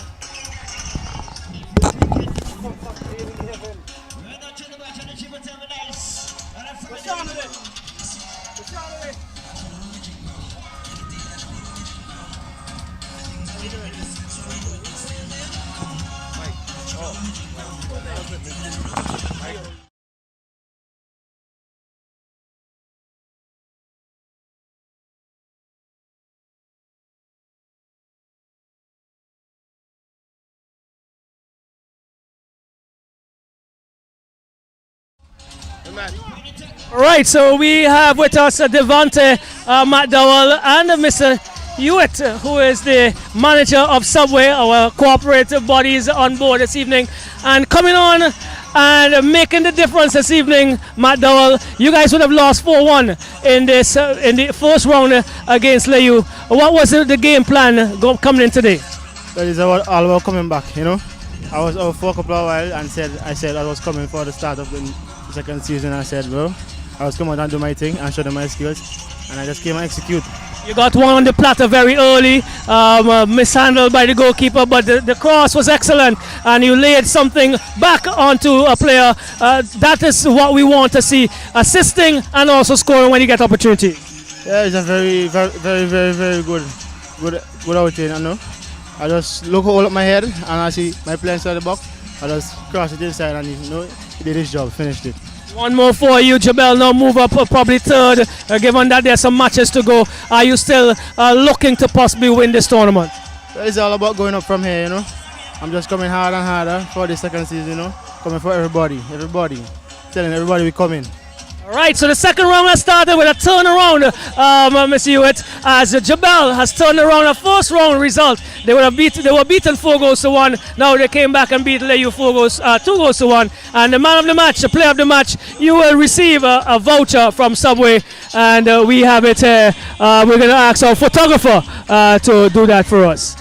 Right, so we have with us Devante McDowell and Mr. Hewitt, who is the manager of Subway, our cooperative bodies on board this evening. And coming on and making the difference this evening, McDowell, you guys would have lost 4-1 in this in the first round against Layou. What was the game plan coming in today? That is all about coming back, you know. I was out for a couple of while and I said I was coming for the start of the second season. I said, well, I was coming out and do my thing and show them my skills, and I just came and execute. You got one on the platter very early, mishandled by the goalkeeper, but the cross was excellent, and you laid something back onto a player. That is what we want to see, assisting and also scoring when you get opportunity. Yeah, it's a very good outing, I know. I just look all up my head and I see my player inside the box. I just cross it inside and he did his job, finished it. One more for you, Jabel. Now move up probably third, given that there's some matches to go. Are you still looking to possibly win this tournament? It's all about going up from here, you know. I'm just coming harder and harder for the second season, you know. Coming for everybody. Telling everybody we come in. Right, so the second round has started with a turnaround, Mr. Hewitt, as Jabel has turned around a first round result. They were beaten 4-1. Now they came back and beat Layou 2-1. And the man of the match, the player of the match, you will receive a voucher from Subway, and we have it here. We're going to ask our photographer to do that for us.